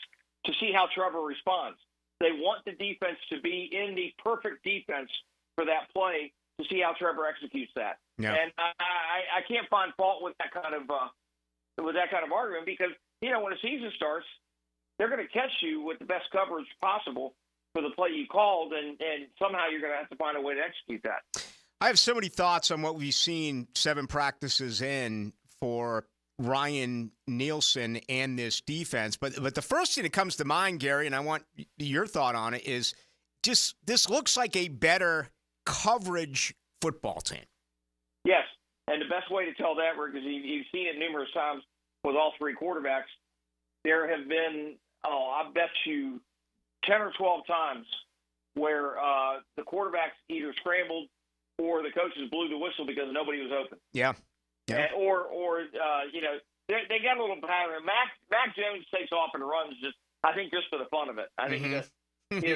to see how Trevor responds. They want the defense to be in the perfect defense for that play to see how Trevor executes that. Yeah. And I can't find fault with that kind of argument because when a season starts, they're going to catch you with the best coverage possible for the play you called, and somehow you're going to have to find a way to execute that. I have so many thoughts on what we've seen 7 practices in for Ryan Nielsen and this defense. But the first thing that comes to mind, Gary, and I want your thought on it, is just this looks like a better coverage football team. Yes, and the best way to tell that, Rick, is you've seen it numerous times with all 3 quarterbacks. There have been, I bet you 10 or 12 times where the quarterbacks either scrambled or the coaches blew the whistle because nobody was open. Yeah. And, or they got a little pattern. Mac Jones takes off and runs just for the fun of it. I think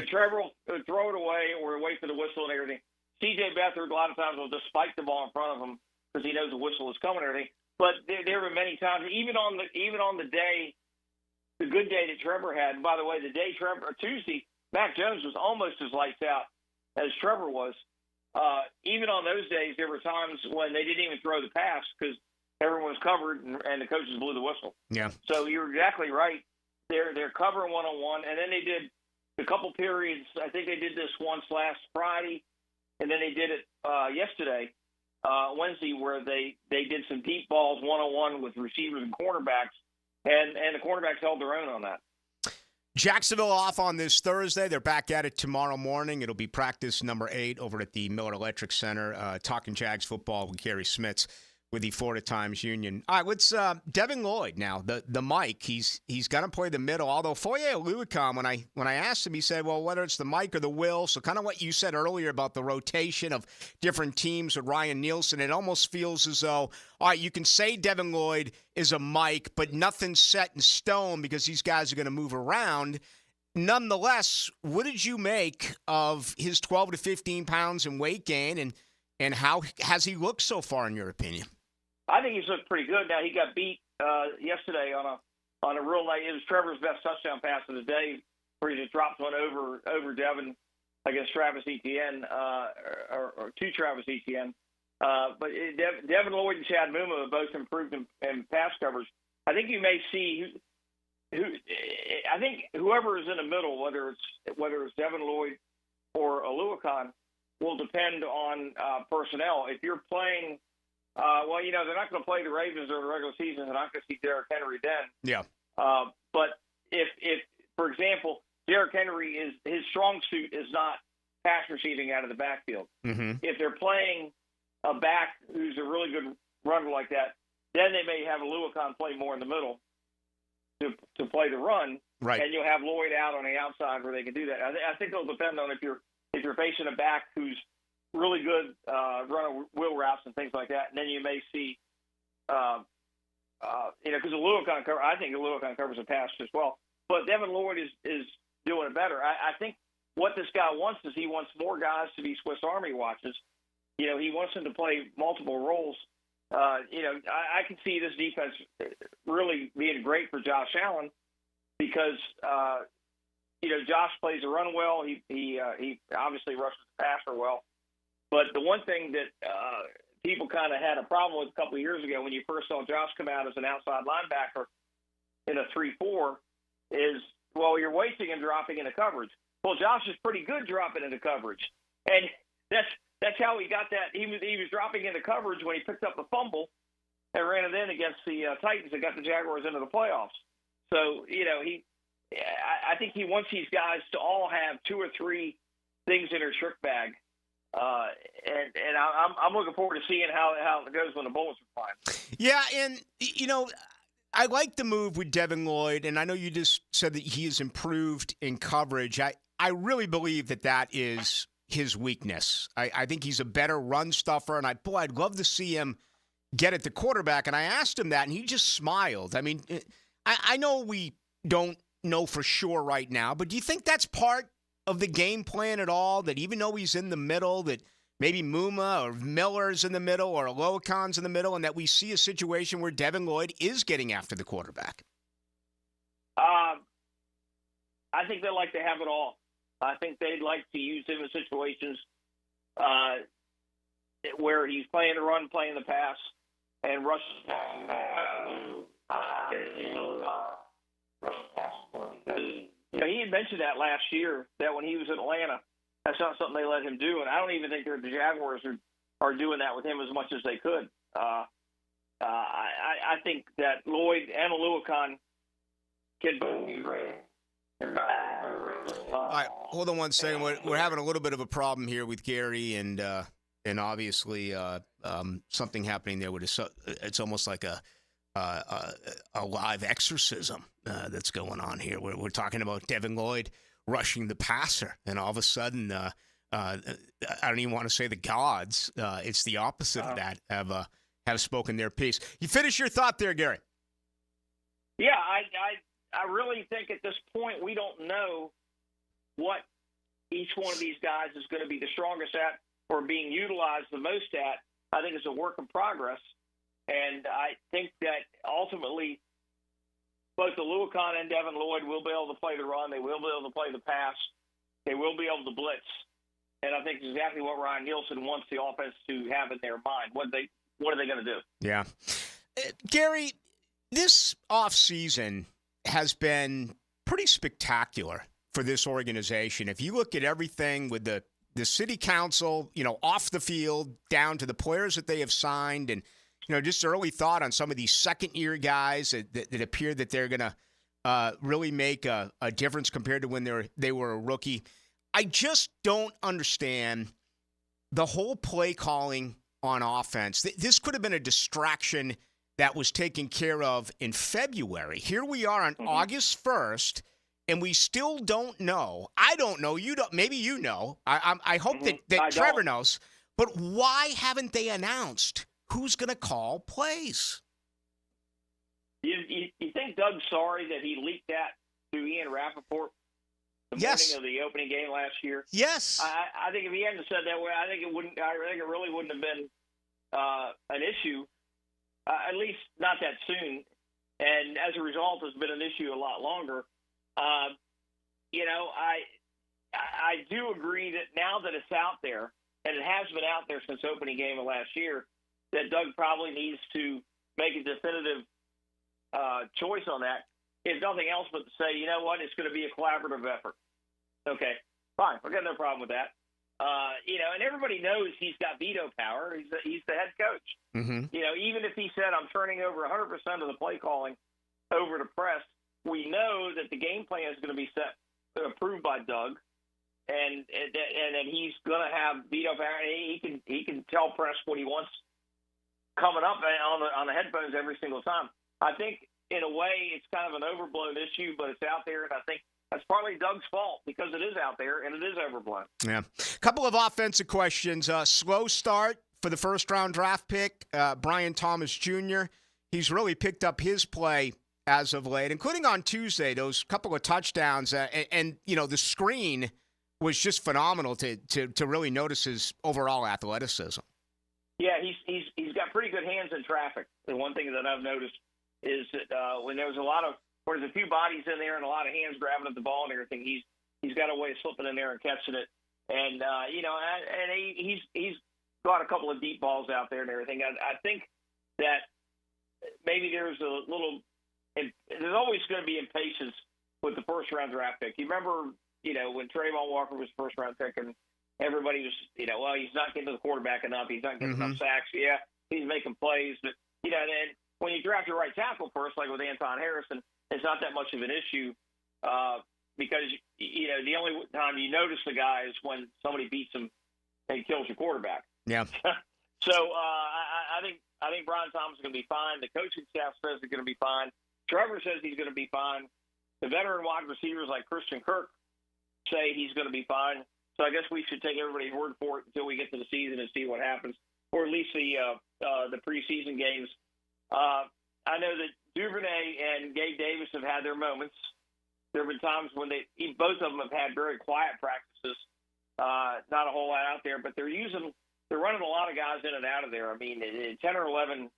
Trevor will throw it away or wait for the whistle and everything. C.J. Beathard a lot of times will just spike the ball in front of him because he knows the whistle is coming and everything. But there were many times, even on the day, the good day that Trevor had. And by the way, Tuesday, Mac Jones was almost as lights out as Trevor was. Even on those days, there were times when they didn't even throw the pass because everyone was covered and the coaches blew the whistle. Yeah. So you're exactly right. They're covering one-on-one, and then they did a couple periods. I think they did this once last Friday, and then they did it yesterday, Wednesday, where they did some deep balls one-on-one with receivers and cornerbacks, and the cornerbacks held their own on that. Jacksonville off on this Thursday. They're back at it tomorrow morning. It'll be practice number 8 over at the Miller Electric Center. Talking Jags football with Gary Smits with the Florida Times Union. All right, let's Devin Lloyd now. The Mike, he's going to play the middle. Although Foye Oluokun, when I asked him, he said, well, whether it's the Mike or the Will. So kind of what you said earlier about the rotation of different teams with Ryan Nielsen. It almost feels as though, all right, you can say Devin Lloyd is a Mike, but nothing's set in stone because these guys are going to move around. Nonetheless, what did you make of his 12 to 15 pounds in weight gain, and how has he looked so far, in your opinion? I think he's looked pretty good. Now, he got beat yesterday on a real night. It was Trevor's best touchdown pass of the day, where he just dropped one over Devin against Travis Etienne, or to Travis Etienne. But Devin Lloyd and Chad Muma both improved in pass coverage. I think you may see I think whoever is in the middle, whether it's Devin Lloyd or Oluokun, will depend on personnel. If you're playing, they're not going to play the Ravens during the regular season. They're not going to see Derrick Henry then. Yeah. But if for example, Derrick Henry his strong suit is not pass receiving out of the backfield. Mm-hmm. If they're playing a back who's a really good runner like that, then they may have Oluokun play more in the middle to play the run, right? And you'll have Lloyd out on the outside where they can do that. I think it'll depend on if you're facing a back who's really good running wheel routes and things like that, and then you may see, because I think Oluokun covers a pass as well. But Devin Lloyd is doing it better. I think what this guy wants is he wants more guys to be Swiss Army watches. He wants them to play multiple roles. I can see this defense really being great for Josh Allen because, Josh plays the run well. He obviously rushes the passer well. But the one thing that people kind of had a problem with a couple of years ago when you first saw Josh come out as an outside linebacker in a 3-4 is, well, you're wasting and dropping into coverage. Well, Josh is pretty good dropping into coverage. And that's how he got that. He was dropping into coverage when he picked up the fumble and ran it in against the Titans and got the Jaguars into the playoffs. So, I think he wants these guys to all have 2 or 3 things in their trick bag. And I'm looking forward to seeing how it goes when the bullets are flying. Yeah, and, I like the move with Devin Lloyd, and I know you just said that he has improved in coverage. I really believe that is his weakness. I think he's a better run stuffer, and I'd love to see him get at the quarterback. And I asked him that, and he just smiled. I mean, I know we don't know for sure right now, but do you think that's part of the game plan at all, that even though he's in the middle, that maybe Muma or Miller's in the middle or Oluokun's in the middle, and that we see a situation where Devin Lloyd is getting after the quarterback? I think they like to have it all. I think they'd like to use him in situations where he's playing the run, playing the pass, and rush. He had mentioned that last year, that when he was in Atlanta, that's not something they let him do. And I don't even think the Jaguars are doing that with him as much as they could. I think that Lloyd and Oluokun can be great. All right, hold on one second. We're having a little bit of a problem here with Gary, and obviously something happening there. It's almost like a live exorcism that's going on here. We're talking about Devin Lloyd rushing the passer. And all of a sudden, I don't even want to say the gods. It's the opposite of that have spoken their piece. You finish your thought there, Gary. Yeah, I really think at this point we don't know what each one of these guys is going to be the strongest at or being utilized the most at. I think it's a work in progress. And I think that ultimately both Oluokun and Devin Lloyd will be able to play the run. They will be able to play the pass. They will be able to blitz. And I think it's exactly what Ryan Nielsen wants the offense to have in their mind. What are they going to do? Yeah. Gary, this offseason has been pretty spectacular for this organization. If you look at everything with the city council, off the field, down to the players that they have signed, and just early thought on some of these second-year guys that appear that they're going to really make a difference compared to when they were a rookie. I just don't understand the whole play calling on offense. This could have been a distraction that was taken care of in February. Here we are on August 1st, and we still don't know. I don't know. You don't. Maybe you know. I hope that Trevor knows. But why haven't they announced who's going to call plays? You think Doug's sorry that he leaked that to Ian Rappaport the morning of the opening game last year? Yes. I think if he hadn't said that way, I think it wouldn't. I think it really wouldn't have been an issue, at least not that soon. And as a result, it's been an issue a lot longer. I do agree that now that it's out there, and it has been out there since opening game of last year, that Doug probably needs to make a definitive choice on that. If nothing else but to say, you know what, it's going to be a collaborative effort. Okay, fine. I've got no problem with that. And everybody knows he's got veto power. He's the head coach. Mm-hmm. Even if he said, I'm turning over 100% of the play calling over to Press, we know that the game plan is going to be approved by Doug, and he's going to have veto power. He can tell Press what he wants coming up on the headphones every single time. I think in a way it's kind of an overblown issue, but it's out there, and I think that's partly Doug's fault because it is out there and it is overblown. Yeah. Couple of offensive questions. Slow start for the first-round draft pick, Brian Thomas Jr. He's really picked up his play as of late, including on Tuesday, those couple of touchdowns. And the screen was just phenomenal to really notice his overall athleticism. Yeah, he's got pretty good hands in traffic. The one thing that I've noticed is that when there's a few bodies in there and a lot of hands grabbing at the ball and everything, he's got a way of slipping in there and catching it. And he's got a couple of deep balls out there and everything. I think that maybe there's always going to be impatience with the first round draft pick. You remember, when Trayvon Walker was first round pick and everybody was, well, he's not getting to the quarterback enough. He's not getting enough sacks. Yeah, he's making plays. But, then when you draft your right tackle first, like with Anton Harrison, it's not that much of an issue because, the only time you notice the guy is when somebody beats him and kills your quarterback. Yeah. So I think Brian Thomas is going to be fine. The coaching staff says he's going to be fine. Trevor says he's going to be fine. The veteran wide receivers like Christian Kirk say he's going to be fine. So I guess we should take everybody's word for it until we get to the season and see what happens, or at least the preseason games. I know that Duvernay and Gabe Davis have had their moments. There have been times when both of them have had very quiet practices, not a whole lot out there, but they're running a lot of guys in and out of there. I mean, 10 or 11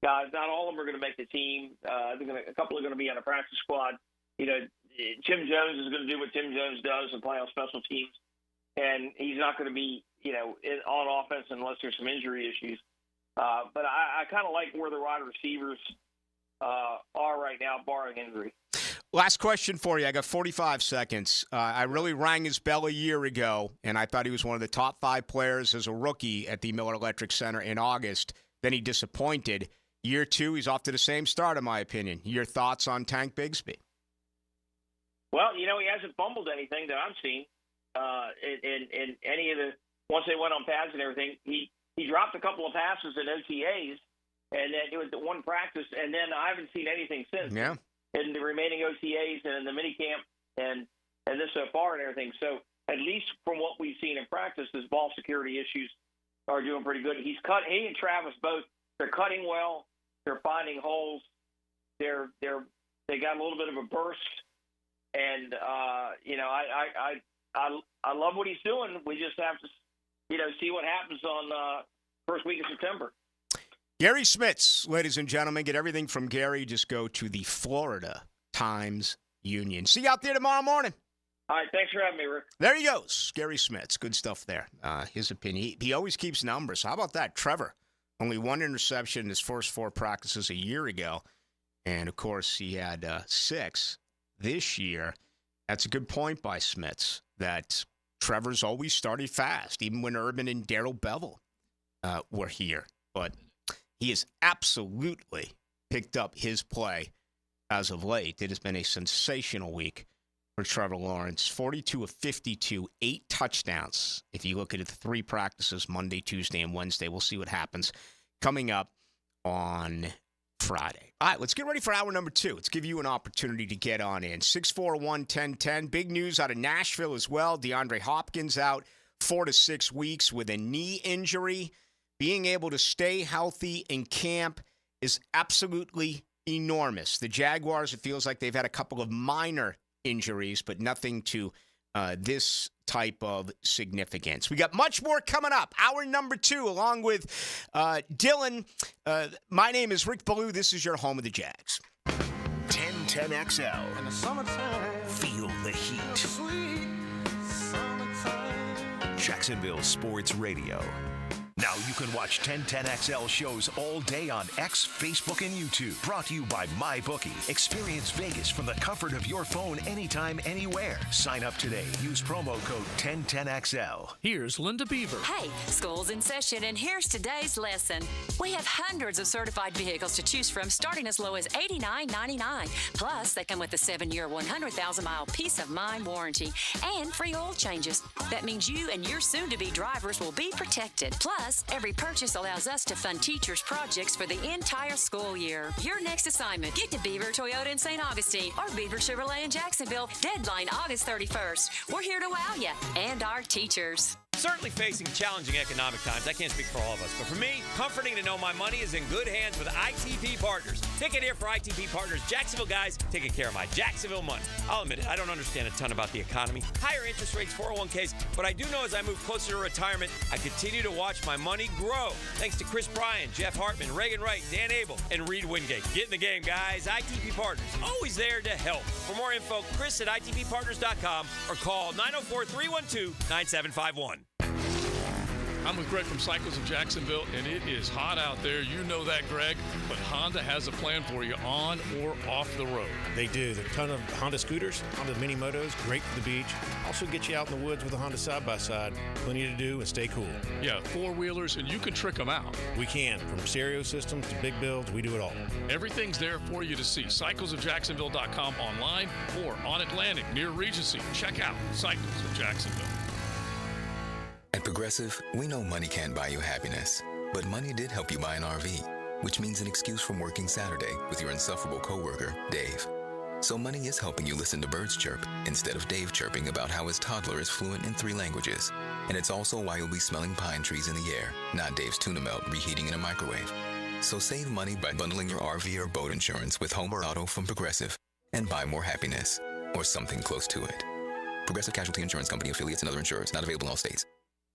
guys, not all of them are going to make the team. A couple are going to be on a practice squad. Tim Jones is going to do what Tim Jones does and play on special teams. And he's not going to be, on offense unless there's some injury issues. But I kind of like where the wide receivers are right now, barring injury. Last question for you. I got 45 seconds. I really rang his bell a year ago, and I thought he was one of the top 5 players as a rookie at the Miller Electric Center in August. Then he disappointed. Year 2, he's off to the same start, in my opinion. Your thoughts on Tank Bigsby? Well, he hasn't fumbled anything that I've seen. In any of once they went on pads and everything, he dropped a couple of passes in OTAs, and then it was the one practice, and then I haven't seen anything since. Yeah. In the remaining OTAs and in the minicamp, and and this so far and everything. So at least from what we've seen in practice, his ball security issues are doing pretty good. He and Travis both. They're cutting well. They're finding holes. They got a little bit of a burst, and I love what he's doing. We just have to see what happens on first week of September. Gary Smits, ladies and gentlemen, get everything from Gary. Just go to the Florida Times Union. See you out there tomorrow morning. All right, thanks for having me, Rick. There he goes, Gary Smits. Good stuff there. His opinion. He always keeps numbers. How about that? Trevor, only one interception in his first 4 practices a year ago. And, of course, he had 6 this year. That's a good point by Smits, that Trevor's always started fast, even when Urban and Darrell Bevel were here. But he has absolutely picked up his play as of late. It has been a sensational week for Trevor Lawrence. 42 of 52, 8 touchdowns. If you look at it, the 3 practices, Monday, Tuesday, and Wednesday. We'll see what happens coming up on Friday. All right, let's get ready for hour number 2. Let's give you an opportunity to get on in. 641-1010. Big news out of Nashville as well. DeAndre Hopkins out 4 to 6 weeks with a knee injury. Being able to stay healthy in camp is absolutely enormous. The Jaguars, it feels like they've had a couple of minor injuries, but nothing to this type of significance. We got much more coming up. Hour number 2, along with Dylan. My name is Rick Ballou. This is your home of the Jags. 1010XL. In the summertime. Feel the heat. Sweet summertime. Jacksonville Sports Radio. Now you can watch 1010XL shows all day on X, Facebook, and YouTube. Brought to you by MyBookie. Experience Vegas from the comfort of your phone anytime, anywhere. Sign up today. Use promo code 1010XL. Here's Linda Beaver. Hey, school's in session, and here's today's lesson. We have hundreds of certified vehicles to choose from, starting as low as $89.99. Plus, they come with a 7-year, 100,000-mile peace of mind warranty and free oil changes. That means you and your soon-to-be drivers will be protected. Plus, every purchase allows us to fund teachers' projects for the entire school year. Your next assignment, get to Beaver Toyota in St. Augustine or Beaver Chevrolet in Jacksonville. Deadline August 31st. We're here to wow you and our teachers. Certainly facing challenging economic times. I can't speak for all of us, but for me, comforting to know my money is in good hands with ITP Partners. Ticket here for ITP Partners. Jacksonville guys taking care of my Jacksonville money. I'll admit it, I don't understand a ton about the economy. Higher interest rates, 401ks, but I do know as I move closer to retirement, I continue to watch my money grow. Thanks to Chris Bryan, Jeff Hartman, Reagan Wright, Dan Abel, and Reed Wingate. Get in the game, guys. ITP Partners, always there to help. For more info, Chris at ITPPartners.com or call 904-312-9751. I'm with Greg from Cycles of Jacksonville, and it is hot out there. You know that, Greg. But Honda has a plan for you on or off the road. They do. There's a ton of Honda scooters, Honda mini motos, great for the beach. Also get you out in the woods with a Honda side-by-side. Plenty to do and stay cool. Yeah, 4-wheelers, and you can trick them out. We can. From stereo systems to big builds, we do it all. Everything's there for you to see. CyclesofJacksonville.com online or on Atlantic near Regency. Check out Cycles of Jacksonville. At Progressive, we know money can't buy you happiness, but money did help you buy an RV, which means an excuse from working Saturday with your insufferable coworker, Dave. So money is helping you listen to birds chirp instead of Dave chirping about how his toddler is fluent in 3 languages. And it's also why you'll be smelling pine trees in the air, not Dave's tuna melt reheating in a microwave. So save money by bundling your RV or boat insurance with home or auto from Progressive and buy more happiness, or something close to it. Progressive Casualty Insurance Company, affiliates, and other insurers. Not available in all states.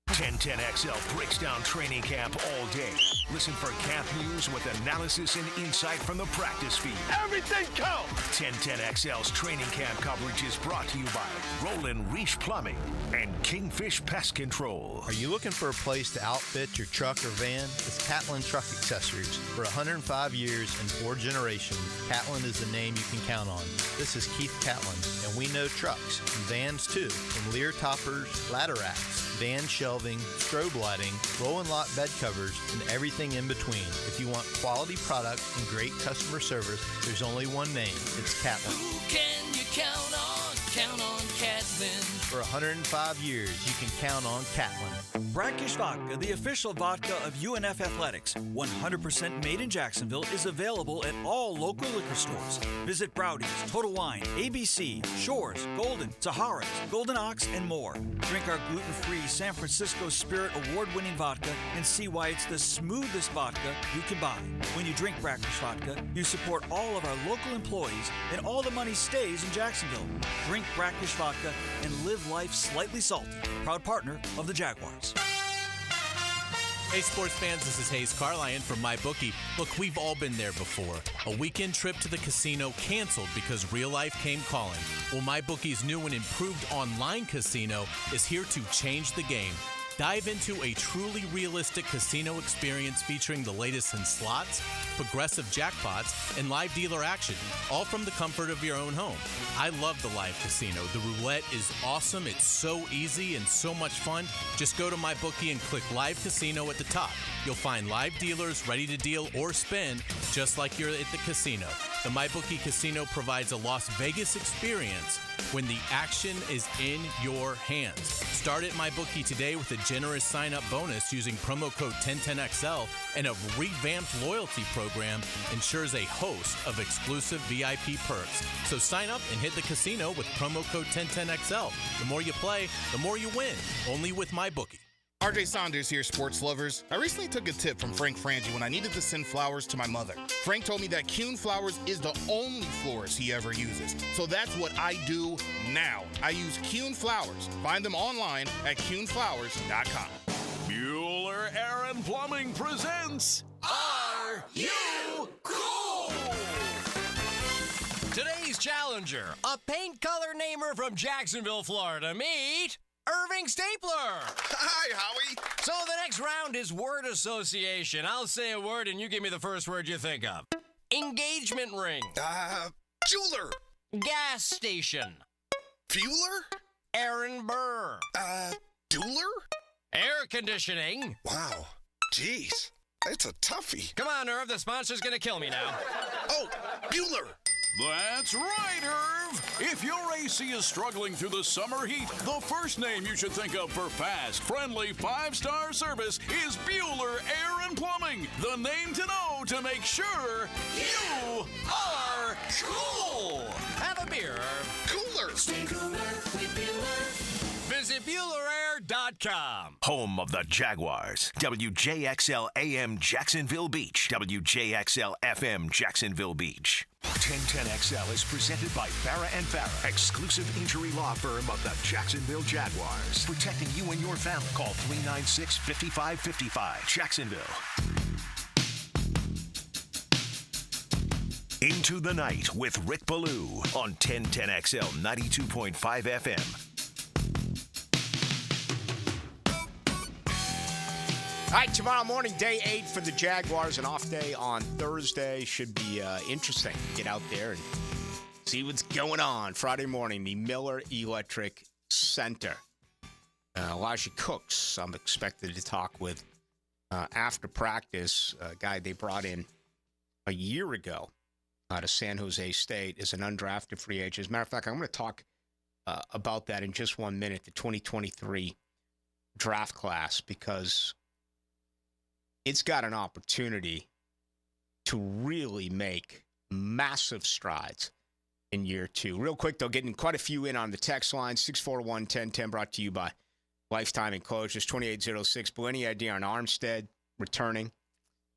1010XL breaks down training camp all day. Listen for camp news with analysis and insight from the practice feed. Everything counts! 1010XL's training camp coverage is brought to you by Roland Reach Plumbing and Kingfish Pest Control. Are you looking for a place to outfit your truck or van? It's Catlin Truck Accessories. For 105 years and 4 generations, Catlin is the name you can count on. This is Keith Catlin, and we know trucks and vans too, from Lear toppers, ladder racks, van shelving, strobe lighting, roll and lock bed covers, and everything in between. If you want quality product and great customer service, there's only one name. It's Catlin. Who can you count on? Count on Catlin. For 105 years, you can count on Catlin. Brackish Vodka, the official vodka of UNF Athletics, 100% made in Jacksonville, is available at all local liquor stores. Visit Browdy's, Total Wine, ABC, Shores, Golden, Sahara's, Golden Ox, and more. Drink our gluten-free San Francisco Spirit award-winning vodka and see why it's the smoothest vodka you can buy. When you drink Brackish Vodka, you support all of our local employees and all the money stays in Jacksonville. Drink Brackish Vodka and live life slightly salty. Proud partner of the Jaguars. Hey sports fans, this is Hayes Carlyon from MyBookie. Look, we've all been there before. A weekend trip to the casino canceled because real life came calling. Well, MyBookie's new and improved online casino is here to change the game. Dive into a truly realistic casino experience featuring the latest in slots, progressive jackpots, and live dealer action, all from the comfort of your own home. I love the live casino. The roulette is awesome. It's so easy and so much fun. Just go to MyBookie and click Live Casino at the top. You'll find live dealers ready to deal or spin, just like you're at the casino. The MyBookie Casino provides a Las Vegas experience when the action is in your hands. Start at MyBookie today with a generous sign-up bonus using promo code 1010XL, and a revamped loyalty program ensures a host of exclusive VIP perks. So sign up and hit the casino with promo code 1010XL. The more you play, the more you win. Only with MyBookie. RJ Saunders here, sports lovers. I recently took a tip from Frank Frangie when I needed to send flowers to my mother. Frank told me that Kuhn Flowers is the only florist he ever uses. So that's what I do now. I use Kuhn Flowers. Find them online at kuhnflowers.com. Bueller Aaron Plumbing presents Are You Cool? Today's challenger, a paint color namer from Jacksonville, Florida. Meet Irving Stapler. Hi, Howie. So the next round is word association. I'll say a word and you give me the first word you think of. Engagement ring. Jeweler. Gas station. Fueler. Aaron Burr. Dueler? Air conditioning. Wow. Jeez. It's a toughie. Come on, Irv. The sponsor's going to kill me now. Oh, Bueller. That's right, Irv! If your AC is struggling through the summer heat, the first name you should think of for fast, friendly, 5-star service is Bueller Air and Plumbing. The name to know to make sure you are cool! Have a beer, Irv. Cooler! Stay cooler with Bueller. Visit BuellerAir.com. Home of the Jaguars. WJXL AM Jacksonville Beach. WJXL FM Jacksonville Beach. 1010XL is presented by Farah & Farah, exclusive injury law firm of the Jacksonville Jaguars. Protecting you and your family. Call 396-5555. Jacksonville. Into the Night with Rick Ballou on 1010XL 92.5 FM. All right, tomorrow morning, day 8 for the Jaguars, an off day on Thursday. Should be interesting. Get out there and see what's going on. Friday morning, the Miller Electric Center. Elijah Cooks, I'm expected to talk with after practice, a guy they brought in a year ago out of San Jose State as an undrafted free agent. As a matter of fact, I'm going to talk about that in just 1 minute, the 2023 draft class, because it's got an opportunity to really make massive strides in year 2. Real quick, though, getting quite a few in on the text line, 641-1010, brought to you by Lifetime Enclosures, 2806. But any idea on Armstead returning?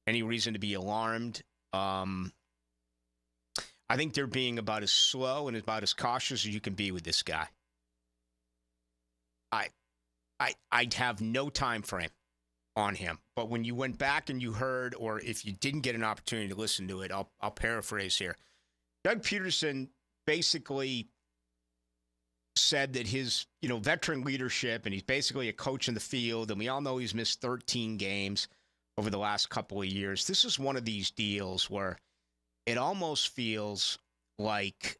Any reason to be alarmed? I think they're being about as slow and about as cautious as you can be with this guy. I'd have no time frame on him. But when you went back and you heard, or if you didn't get an opportunity to listen to it, I'll paraphrase here. Doug Peterson basically said that his, veteran leadership, and he's basically a coach in the field, and we all know he's missed 13 games over the last couple of years. This is one of these deals where it almost feels like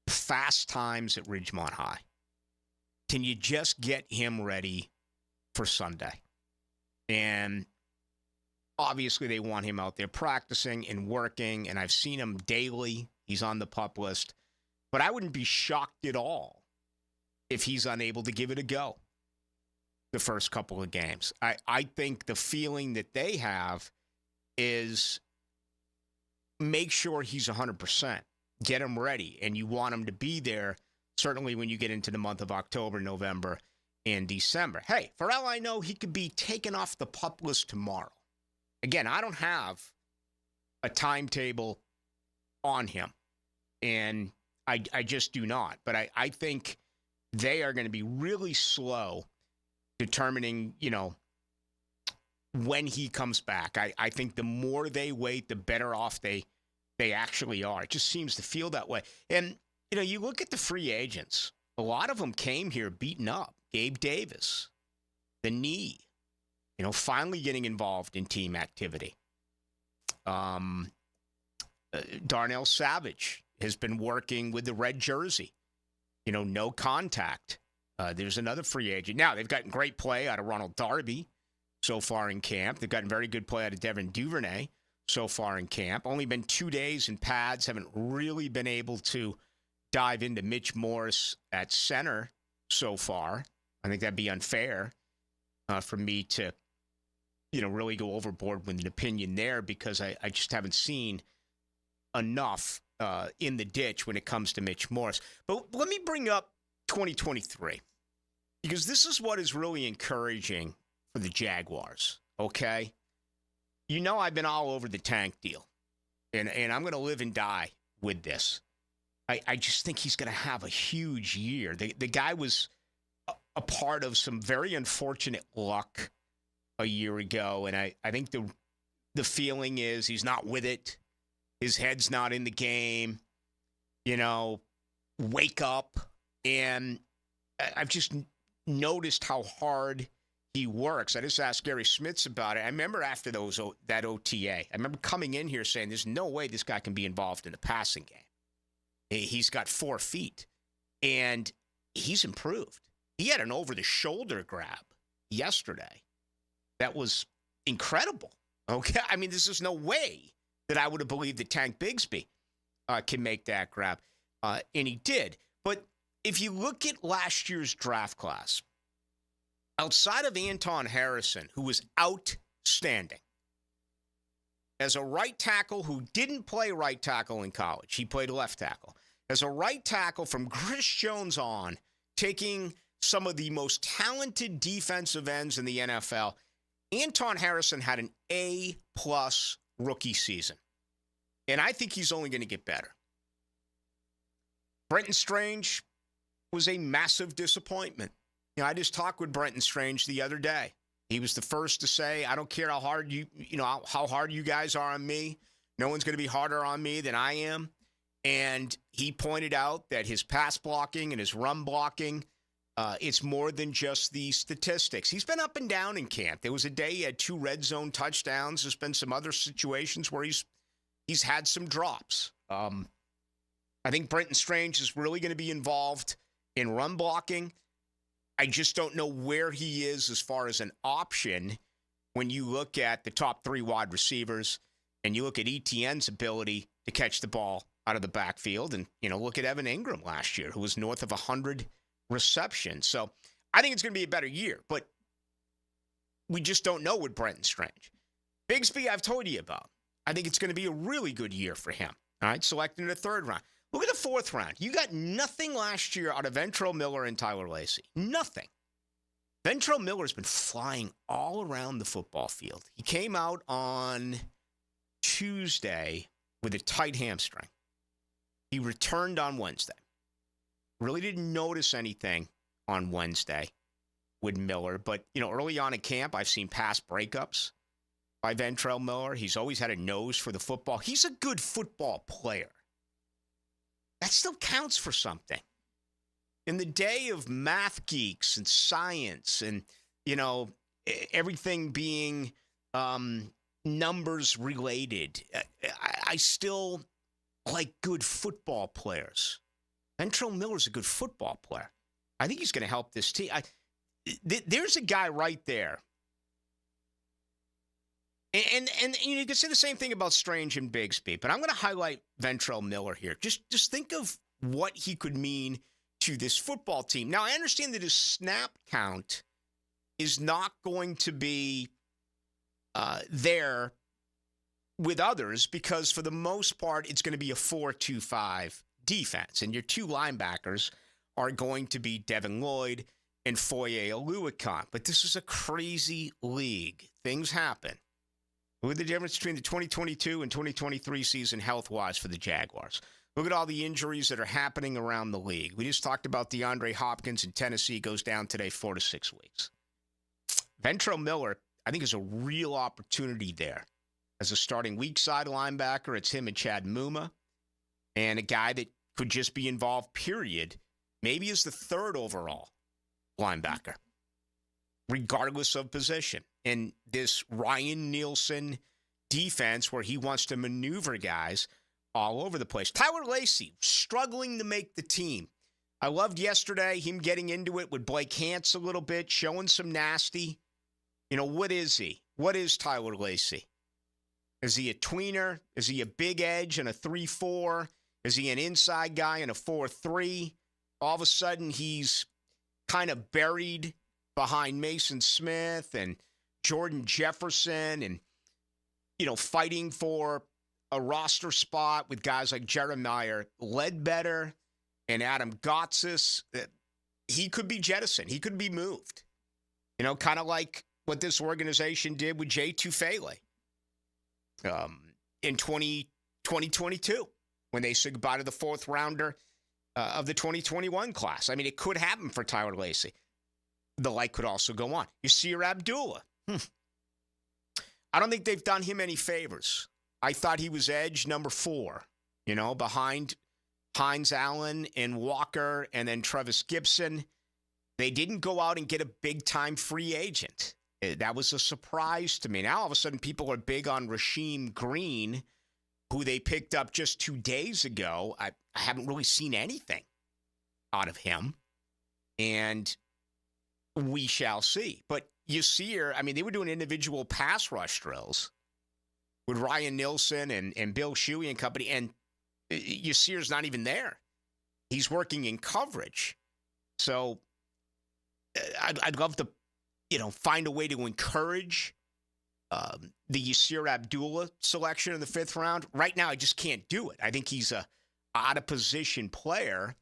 fast times at Ridgemont High. Can you just get him ready for Sunday? And obviously they want him out there practicing and working, and I've seen him daily. He's on the PUP list. But I wouldn't be shocked at all if he's unable to give it a go. the first couple of games. I think the feeling that they have is make sure he's 100%. Get him ready, and you want him to be there, certainly when you get into the month of October, November, and December. Hey, for all I know, he could be taken off the PUP list tomorrow. Again, I don't have a timetable on him, and I just do not. But I think they are going to be really slow determining, when he comes back. I think the more they wait, the better off they actually are. It just seems to feel that way. And, you look at the free agents. A lot of them came here beaten up. Gabe Davis, the knee, finally getting involved in team activity. Darnell Savage has been working with the red jersey. No contact. There's another free agent. Now, they've gotten great play out of Ronald Darby so far in camp. They've gotten very good play out of Devin Duvernay so far in camp. Only been 2 days in pads. Haven't really been able to dive into Mitch Morse at center so far. I think that'd be unfair for me to, really go overboard with an opinion there because I just haven't seen enough in the ditch when it comes to Mitch Morse. But let me bring up 2023 because this is what is really encouraging for the Jaguars, okay? I've been all over the Tank deal, and I'm going to live and die with this. I just think he's going to have a huge year. The guy was a part of some very unfortunate luck a year ago, and I think the feeling is he's not with it. His head's not in the game. Wake up. And I've just noticed how hard he works. I just asked Gary Smits about it. I remember after that OTA, I remember coming in here saying there's no way this guy can be involved in the passing game. He's got 4 feet, and he's improved. He had an over-the-shoulder grab yesterday that was incredible. Okay, I mean, this is no way that I would have believed that Tank Bigsby can make that grab, and he did. But if you look at last year's draft class, outside of Anton Harrison, who was outstanding, as a right tackle who didn't play right tackle in college, he played left tackle. As a right tackle from Chris Jones on, taking some of the most talented defensive ends in the NFL, Anton Harrison had an A-plus rookie season. And I think he's only going to get better. Brenton Strange was a massive disappointment. I just talked with Brenton Strange the other day. He was the first to say, I don't care how hard how hard you guys are on me. No one's going to be harder on me than I am. And he pointed out that his pass blocking and his run blocking, it's more than just the statistics. He's been up and down in camp. There was a day he had 2 red zone touchdowns. There's been some other situations where he's had some drops. I think Brenton Strange is really going to be involved in run blocking. I just don't know where he is as far as an option when you look at the top 3 wide receivers and you look at ETN's ability to catch the ball out of the backfield. And, look at Evan Ingram last year, who was north of 100 receptions. So I think it's going to be a better year, but we just don't know with Brenton Strange. Bigsby, I've told you about. I think it's going to be a really good year for him. All right, selected in the 3rd round. Look at the 4th round. You got nothing last year out of Ventrell Miller and Tyler Lacey. Nothing. Ventrell Miller's been flying all around the football field. He came out on Tuesday with a tight hamstring. He returned on Wednesday. Really didn't notice anything on Wednesday with Miller, but, early on in camp, I've seen pass breakups by Ventrell Miller. He's always had a nose for the football. He's a good football player. That still counts for something. In the day of math geeks and science and, everything being numbers related, I still like good football players. Ventrell Miller's a good football player. I think he's going to help this team. There's a guy right there. And you can say the same thing about Strange and Bigsby, but I'm going to highlight Ventrell Miller here. Just think of what he could mean to this football team. Now, I understand that his snap count is not going to be there with others because for the most part, it's going to be a 4-2-5 defense. And your two linebackers are going to be Devin Lloyd and Foye Oluokun. But this is a crazy league. Things happen. Look at the difference between the 2022 and 2023 season health-wise for the Jaguars. Look at all the injuries that are happening around the league. We just talked about DeAndre Hopkins in Tennessee goes down today 4 to 6 weeks. Ventrell Miller, I think, is a real opportunity there. As a starting weak side linebacker, it's him and Chad Muma. And a guy that could just be involved, period, maybe as the third overall linebacker, regardless of position. And this Ryan Nielsen defense where he wants to maneuver guys all over the place. Tyler Lacey, struggling to make the team. I loved yesterday him getting into it with Blake Hance a little bit, showing some nasty. You know, what is he? What is Tyler Lacey? Is he a tweener? Is he a big edge in a 3-4? Is he an inside guy in a 4-3? All of a sudden, he's kind of buried behind Mason Smith and Jordan Jefferson and, you know, fighting for a roster spot with guys like Jeremiah Ledbetter and Adam Gotsis. He could be jettisoned. He could be moved. You know, kind of like what this organization did with Jay Tufele in 2022 when they said goodbye to the fourth rounder of the 2021 class. I mean, it could happen for Tyler Lacey. The like could also go on. Yasir Abdullah. I don't think they've done him any favors. I thought he was edge number 4, you know, behind Hines Allen and Walker and then Travis Gibson. They didn't go out and get a big-time free agent. That was a surprise to me. Now, all of a sudden, people are big on Rasheem Green, who they picked up just 2 days ago. I haven't really seen anything out of him, and we shall see. But Yasir, I mean, they were doing individual pass rush drills with Ryan Nielsen and Bill Shuey and company, and Yasir's not even there. He's working in coverage. So I'd love to, you know, find a way to encourage the Yasir Abdullah selection in the 5th round. Right now, I just can't do it. I think he's a out-of-position player.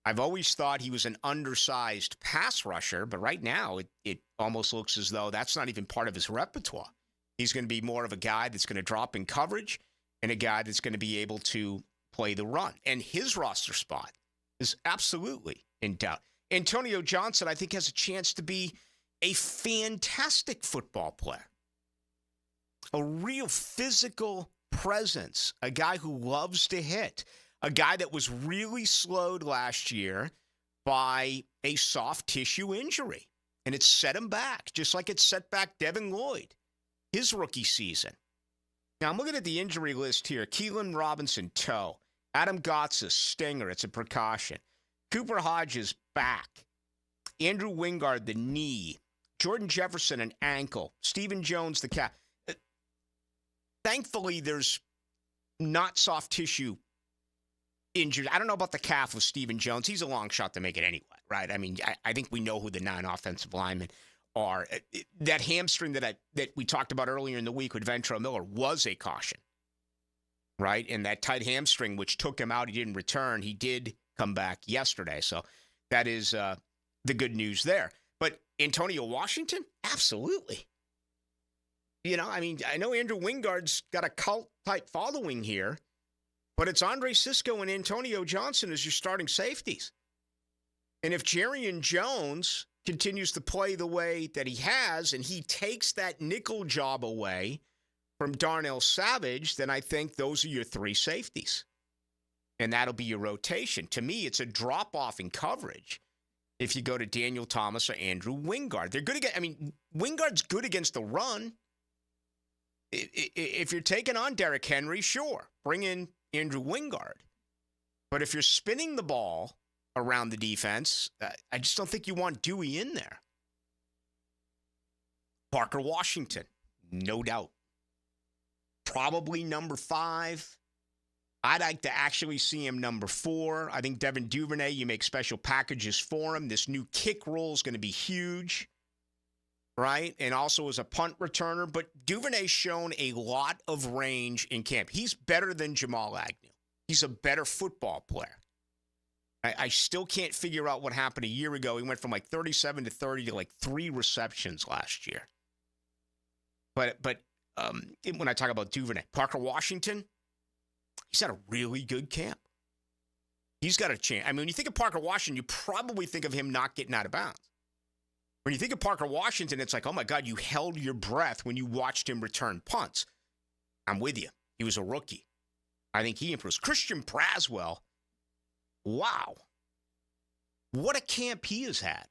I've always thought he was an undersized pass rusher, but right now it almost looks as though that's not even part of his repertoire. He's going to be more of a guy that's going to drop in coverage and a guy that's going to be able to play the run. And his roster spot is absolutely in doubt. Antonio Johnson, I think, has a chance to be a fantastic football player. A real physical presence, a guy who loves to hit, a guy that was really slowed last year by a soft tissue injury. And it set him back, just like it set back Devin Lloyd, his rookie season. Now, I'm looking at the injury list here. Keelan Robinson, toe. Adam Gotsis, stinger. It's a precaution. Cooper Hodges, back. Andrew Wingard, the knee. Jordan Jefferson, an ankle. Stephen Jones, the calf. Thankfully, there's not soft tissue injured. I don't know about the calf with Stephen Jones. He's a long shot to make it anyway, right? I mean, I think we know who the 9 offensive linemen are. That hamstring that we talked about earlier in the week with Ventrell Miller was a caution, right? And that tight hamstring, which took him out, he didn't return. He did come back yesterday. So that is the good news there. But Antonio Washington? Absolutely. You know, I mean, I know Andrew Wingard's got a cult-type following here, but it's Andre Sisco and Antonio Johnson as your starting safeties. And if Jerrion Jones continues to play the way that he has and he takes that nickel job away from Darnell Savage, then I think those are your 3 safeties. And that'll be your rotation. To me, it's a drop-off in coverage if you go to Daniel Thomas or Andrew Wingard. They're good against, I mean, Wingard's good against the run. If you're taking on Derrick Henry, sure, bring in Andrew Wingard. But if you're spinning the ball around the defense, I just don't think you want Dewey in there. Parker Washington, no doubt. Probably number 5. I'd like to actually see him number 4. I think Devin Duvernay, you make special packages for him. This new kick roll is going to be huge. right? And also as a punt returner. But Duvernay's shown a lot of range in camp. He's better than Jamal Agnew. He's a better football player. I still can't figure out what happened a year ago. He went from like 37 to 30 to like 3 receptions last year. But when I talk about Duvernay, Parker Washington, he's had a really good camp. He's got a chance. I mean, when you think of Parker Washington, you probably think of him not getting out of bounds. When you think of Parker Washington, it's like, oh my God, you held your breath when you watched him return punts. I'm with you. He was a rookie. I think he improves. Christian Braswell, wow. What a camp he has had.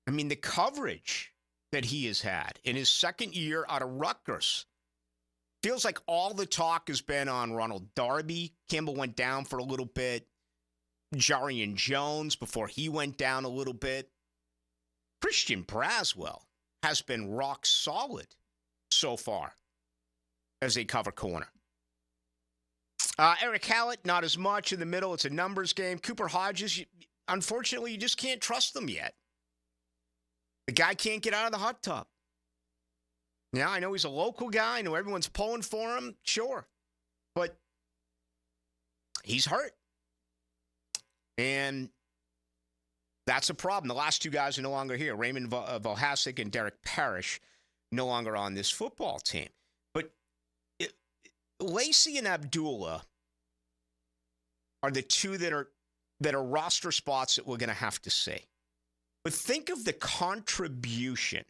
I mean, the coverage that he has had in his second year out of Rutgers. Feels like all the talk has been on Ronald Darby. Campbell went down for a little bit. Jarian Jones before he went down a little bit. Christian Braswell has been rock solid so far as a cover corner. Eric Hallett, not as much in the middle. It's a numbers game. Cooper Hodges, unfortunately, you just can't trust them yet. The guy can't get out of the hot tub. Yeah, I know he's a local guy. I know everyone's pulling for him. Sure. But he's hurt. And that's a problem. The last 2 guys are no longer here. Raymond Vohasek and Derek Parrish no longer on this football team. But Lacey and Abdullah are the 2 that are roster spots that we're going to have to see. But think of the contribution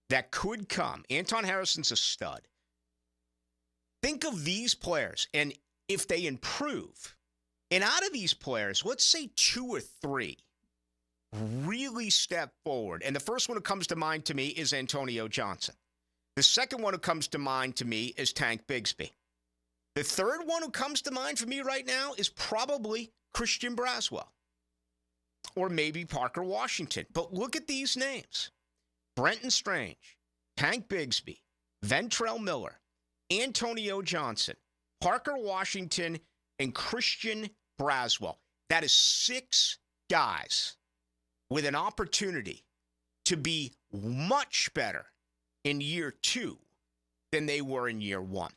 that could come. Anton Harrison's a stud. Think of these players, and if they improve, and out of these players, let's say 2 or 3 really step forward. And the first one who comes to mind to me is Antonio Johnson. The second one who comes to mind to me is Tank Bigsby. The third one who comes to mind for me right now is probably Christian Braswell. Or maybe Parker Washington. But look at these names. Brenton Strange, Tank Bigsby, Ventrell Miller, Antonio Johnson, Parker Washington, and Christian Braswell. That is 6 guys with an opportunity to be much better in year 2 than they were in year 1.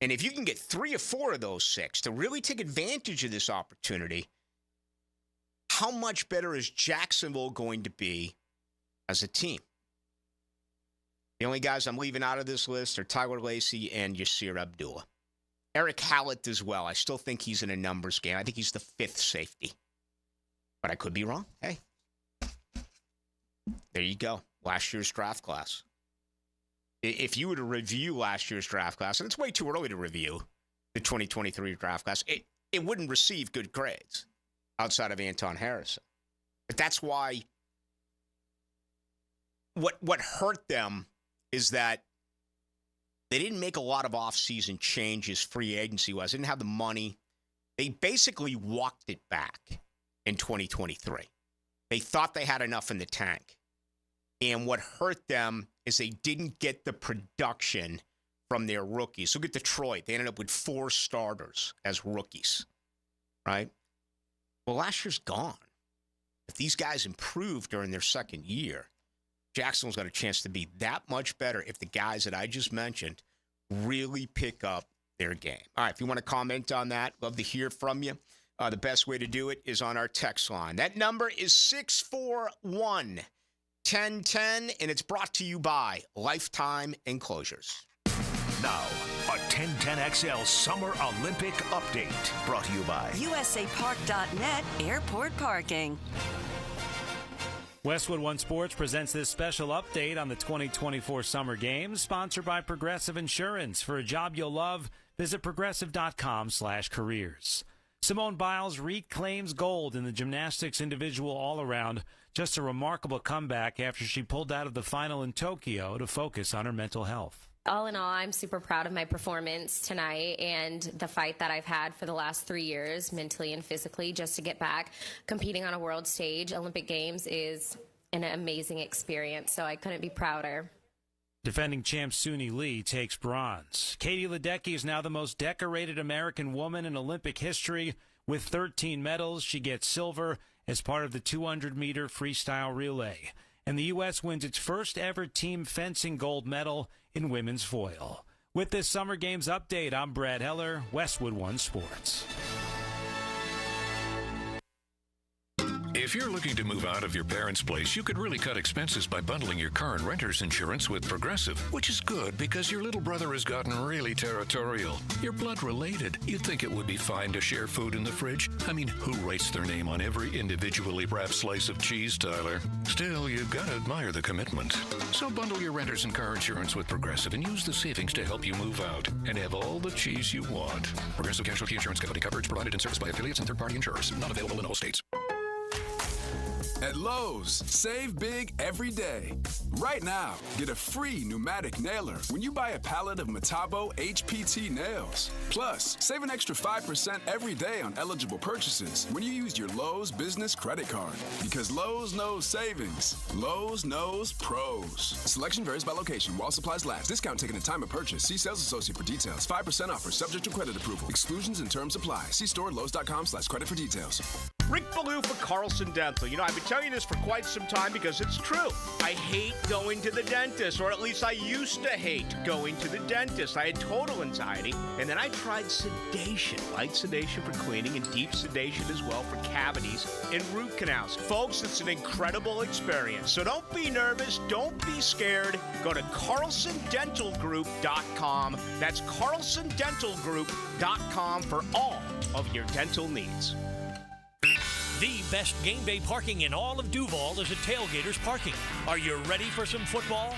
And if you can get 3 or 4 of those 6 to really take advantage of this opportunity, how much better is Jacksonville going to be as a team? The only guys I'm leaving out of this list are Tyler Lacey and Yasir Abdullah. Eric Hallett as well. I still think he's in a numbers game. I think he's the 5th safety. But I could be wrong. Hey, there you go. Last year's draft class. If you were to review last year's draft class, and it's way too early to review the 2023 draft class, it wouldn't receive good grades outside of Anton Harrison. But that's why what hurt them is that they didn't make a lot of offseason changes free agency-wise. They didn't have the money. They basically walked it back in 2023. They thought they had enough in the tank. And what hurt them is they didn't get the production from their rookies. Look at Detroit. They ended up with 4 starters as rookies, right? Well, last year's gone. If these guys improve during their second year, Jacksonville's got a chance to be that much better if the guys that I just mentioned really pick up their game. All right, if you want to comment on that, love to hear from you. The best way to do it is on our text line. That number is 641-1010, and it's brought to you by Lifetime Enclosures. Now, a 1010XL Summer Olympic Update, brought to you by USAPark.net Airport Parking. Westwood One Sports presents this special update on the 2024 Summer Games, sponsored by Progressive Insurance. For a job you'll love, visit progressive.com/careers. Simone Biles reclaims gold in the gymnastics individual all-around. Just a remarkable comeback after she pulled out of the final in Tokyo to focus on her mental health. All in all, I'm super proud of my performance tonight and the fight that I've had for the last 3 years, mentally and physically, just to get back. Competing on a world stage, Olympic Games, is an amazing experience, so I couldn't be prouder. Defending champ Suni Lee takes bronze. Katie Ledecky is now the most decorated American woman in Olympic history. With 13 medals, she gets silver as part of the 200-meter freestyle relay. and the U.S. wins its first ever team fencing gold medal in women's foil. With this Summer Games update, I'm Brad Heller, Westwood One Sports. If you're looking to move out of your parents' place, you could really cut expenses by bundling your car and renter's insurance with Progressive, which is good because your little brother has gotten really territorial. You're blood related. You'd think it would be fine to share food in the fridge. I mean, who writes their name on every individually wrapped slice of cheese, Tyler? Still, you've got to admire the commitment. So bundle your renter's and car insurance with Progressive and use the savings to help you move out and have all the cheese you want. Progressive Casualty Insurance Company. Coverage provided and serviced by affiliates and third-party insurers. Not available in all states. At Lowe's, save big every day. Right now, get a free pneumatic nailer when you buy a pallet of Metabo HPT nails. Plus, save an extra 5% every day on eligible purchases when you use your Lowe's business credit card. Because Lowe's knows savings. Lowe's knows pros. Selection varies by location. While supplies last. Discount taken at time of purchase. See sales associate for details. 5% offer subject to credit approval. Exclusions and terms apply. See store Lowe's.com/credit for details. Rick Ballou for Carlson Dental. You know, I've been telling you this for quite some time because it's true. I hate going to the dentist, or at least I used to hate going to the dentist. I had total anxiety, and then I tried sedation. Light sedation for cleaning and deep sedation as well for cavities and root canals. Folks, it's an incredible experience. So don't be nervous. Don't be scared. Go to carlsondentalgroup.com. That's carlsondentalgroup.com for all of your dental needs. The best game day parking in all of Duval is at Tailgaters Parking. Are you ready for some football?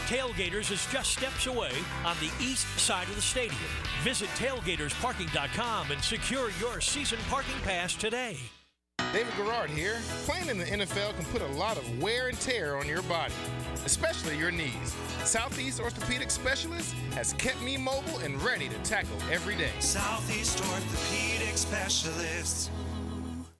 Tailgaters is just steps away on the east side of the stadium. Visit tailgatorsparking.com and secure your season parking pass today. David Garrard here. Playing in the NFL can put a lot of wear and tear on your body, especially your knees. Southeast Orthopedic Specialist has kept me mobile and ready to tackle every day. Southeast Orthopedic Specialists.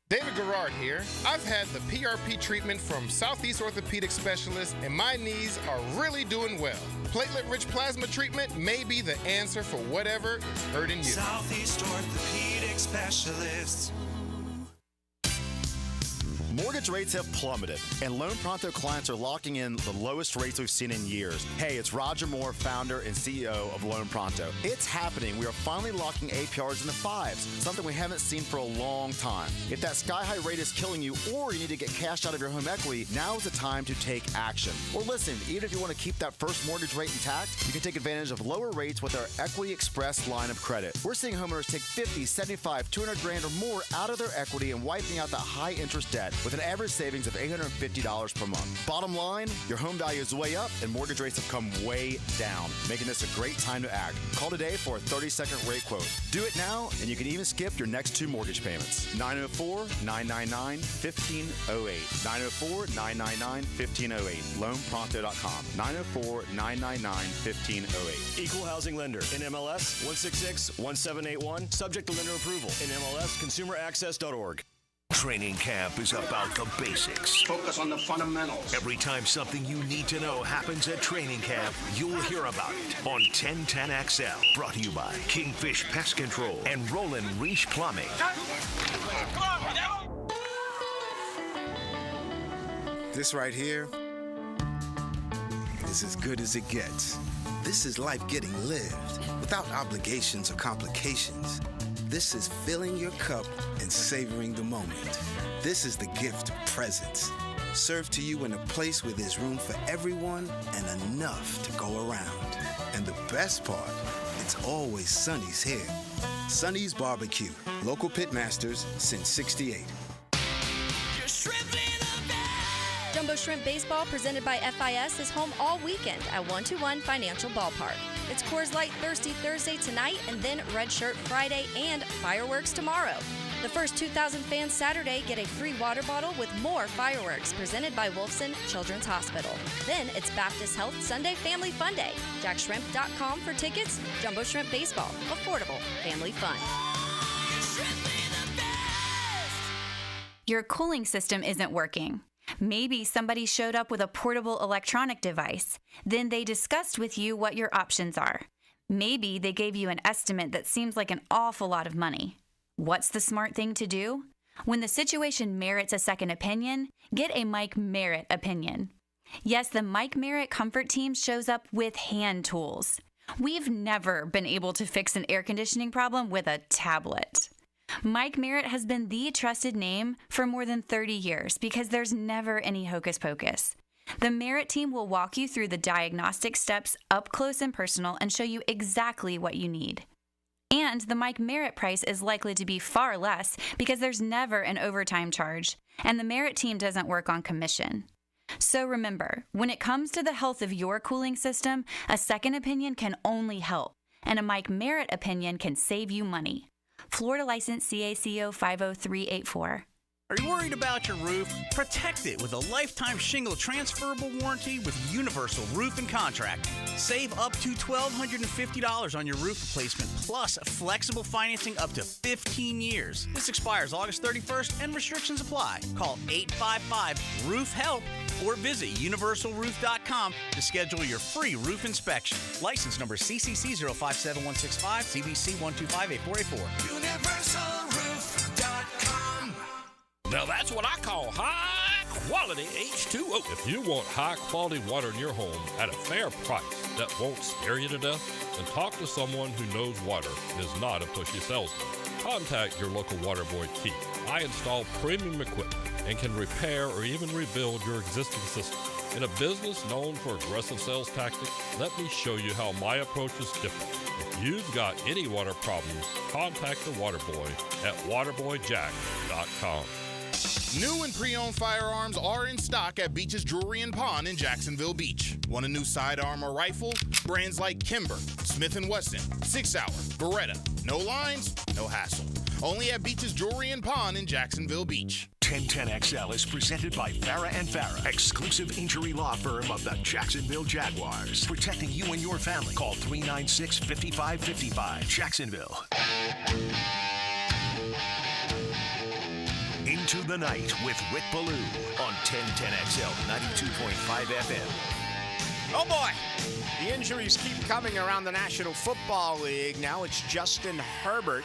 David Garrard here. I've had the PRP treatment from Southeast Orthopedic Specialists, and my knees are really doing well. Platelet-rich plasma treatment may be the answer for whatever is hurting you. Southeast Orthopedic Specialists. Mortgage rates have plummeted, and Loan Pronto clients are locking in the lowest rates we've seen in years. Hey, it's Roger Moore, founder and CEO of Loan Pronto. It's happening. We are finally locking APRs in the fives, something we haven't seen for a long time. If that sky-high rate is killing you or you need to get cash out of your home equity, now is the time to take action. Or listen, even if you want to keep that first mortgage rate intact, you can take advantage of lower rates with our Equity Express line of credit. We're seeing homeowners take 50, 75, 200 grand or more out of their equity and wiping out that high-interest debt with an average savings of $850 per month. Bottom line, your home value is way up and mortgage rates have come way down, making this a great time to act. Call today for a 30-second rate quote. Do it now, and you can even skip your next two mortgage payments. 904-999-1508. 904-999-1508. LoanPronto.com. 904-999-1508. Equal housing lender. NMLS 166-1781. Subject to lender approval. NMLS ConsumerAccess.org. Training camp is about the basics. Focus on the fundamentals. Every time something you need to know happens at training camp, you'll hear about it on 1010XL. Brought to you by Kingfish Pest Control and Roland Reach Plumbing. This right here is as good as it gets. This is life getting lived without obligations or complications. This is filling your cup and savoring the moment. This is the gift of presence, served to you in a place where there's room for everyone and enough to go around. And the best part, it's always Sonny's here. Sonny's Barbecue, local pitmasters since '68. Jumbo Shrimp Baseball, presented by FIS, is home all weekend at 121 Financial Ballpark. It's Coors Light Thirsty Thursday tonight, and then Red Shirt Friday and fireworks tomorrow. The first 2,000 fans Saturday get a free water bottle with more fireworks, presented by Wolfson Children's Hospital. Then it's Baptist Health Sunday Family Fun Day. JackShrimp.com for tickets. Jumbo Shrimp Baseball, affordable family fun. Your cooling system isn't working. Maybe somebody showed up with a portable electronic device. Then they discussed with you what your options are. Maybe they gave you an estimate that seems like an awful lot of money. What's the smart thing to do? When the situation merits a second opinion, get a Mike Merritt opinion. Yes, the Mike Merritt Comfort Team shows up with hand tools. We've never been able to fix an air conditioning problem with a tablet. Mike Merritt has been the trusted name for more than 30 years because there's never any hocus pocus. The Merritt team will walk you through the diagnostic steps up close and personal and show you exactly what you need. And the Mike Merritt price is likely to be far less because there's never an overtime charge, and the Merritt team doesn't work on commission. So remember, when it comes to the health of your cooling system, a second opinion can only help, and a Mike Merritt opinion can save you money. Florida license CACO 50384. Are you worried about your roof? Protect it with a lifetime shingle transferable warranty with Universal Roof and Contract. Save up to $1,250 on your roof replacement, plus flexible financing up to 15 years. This expires August 31st and restrictions apply. Call 855-ROOF-HELP or visit universalroof.com to schedule your free roof inspection. License number CCC 057165, CBC 1258484. UniversalRoof.com. Now that's what I call high-quality H2O. If you want high-quality water in your home at a fair price that won't scare you to death, then talk to someone who knows water and is not a pushy salesman. Contact your local water boy, Keith. I install premium equipment and can repair or even rebuild your existing system. In a business known for aggressive sales tactics, let me show you how my approach is different. If you've got any water problems, contact the water boy at waterboyjack.com. New and pre-owned firearms are in stock at Beach's Jewelry and Pawn in Jacksonville Beach. Want a new sidearm or rifle? Brands like Kimber, Smith & Wesson, 6 Hour, Beretta. No lines, no hassle. Only at Beach's Jewelry and Pawn in Jacksonville Beach. 1010XL is presented by Farah & Farah, exclusive injury law firm of the Jacksonville Jaguars. Protecting you and your family. Call 396-5555. Jacksonville. Into the Night with Rick Ballou on 1010XL 92.5 FM. Oh boy, the injuries keep coming around the National Football League. Now it's Justin Herbert.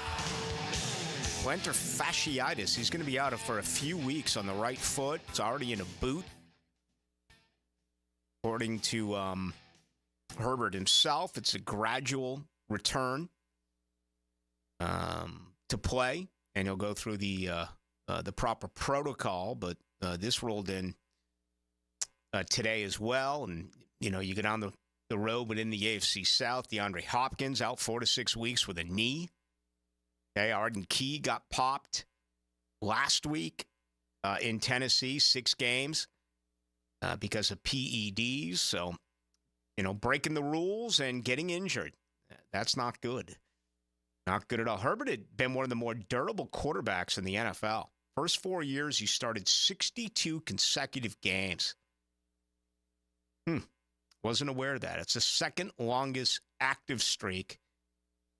Plantar fasciitis. He's going to be out for a few weeks on the right foot. It's already in a boot. According to Herbert himself, it's a gradual return to play, and he'll go through the proper protocol. But this rolled in today as well, and you know, you go down the road within the AFC South. DeAndre Hopkins out 4 to 6 weeks with a knee. Okay, Arden Key got popped last week in Tennessee, 6 games because of PEDs. So, you know, breaking the rules and getting injured. That's not good. Not good at all. Herbert had been one of the more durable quarterbacks in the NFL. First 4 years, he started 62 consecutive games. Wasn't aware of that. It's the second longest active streak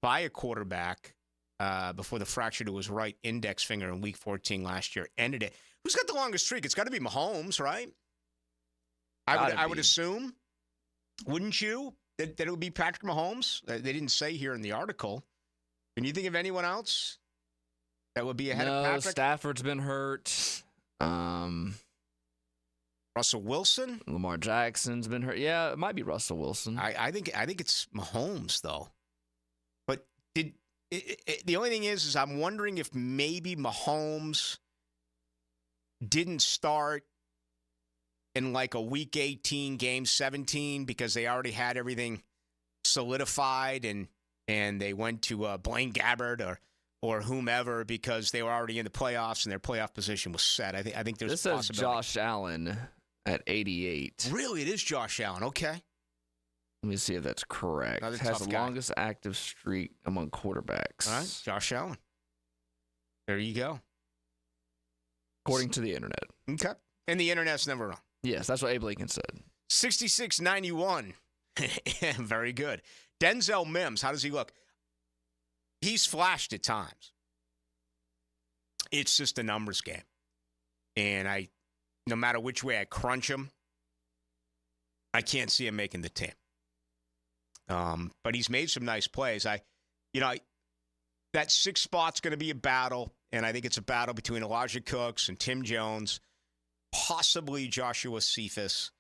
by a quarterback before the fracture to his right index finger in Week 14 last year ended it. Who's got the longest streak? It's got to be Mahomes, right? I would assume. Wouldn't you? That it would be Patrick Mahomes? They didn't say here in the article. Can you think of anyone else that would be ahead of Patrick? Stafford's been hurt. Russell Wilson? Lamar Jackson's been hurt. Yeah, it might be Russell Wilson. I think it's Mahomes, though. But the only thing is I'm wondering if maybe Mahomes didn't start in like a Week 18, Game 17, because they already had everything solidified and they went to Blaine Gabbert or whomever because they were already in the playoffs and their playoff position was set. I think there's this a possibility. This says Josh Allen at 88. Really? It is Josh Allen. Okay. Let me see if that's correct. Another has tough the guy. longest active streak among quarterbacks. All right, Josh Allen. There you go. According to the internet. Okay. And the internet's never wrong. Yes, that's what Abe Lincoln said. 66-91. Very good. Denzel Mims, how does he look? He's flashed at times. It's just a numbers game. And no matter which way I crunch him, I can't see him making the team. But he's made some nice plays. That 6th spot's going to be a battle, and I think it's a battle between Elijah Cooks and Tim Jones, possibly Joshua Cephas.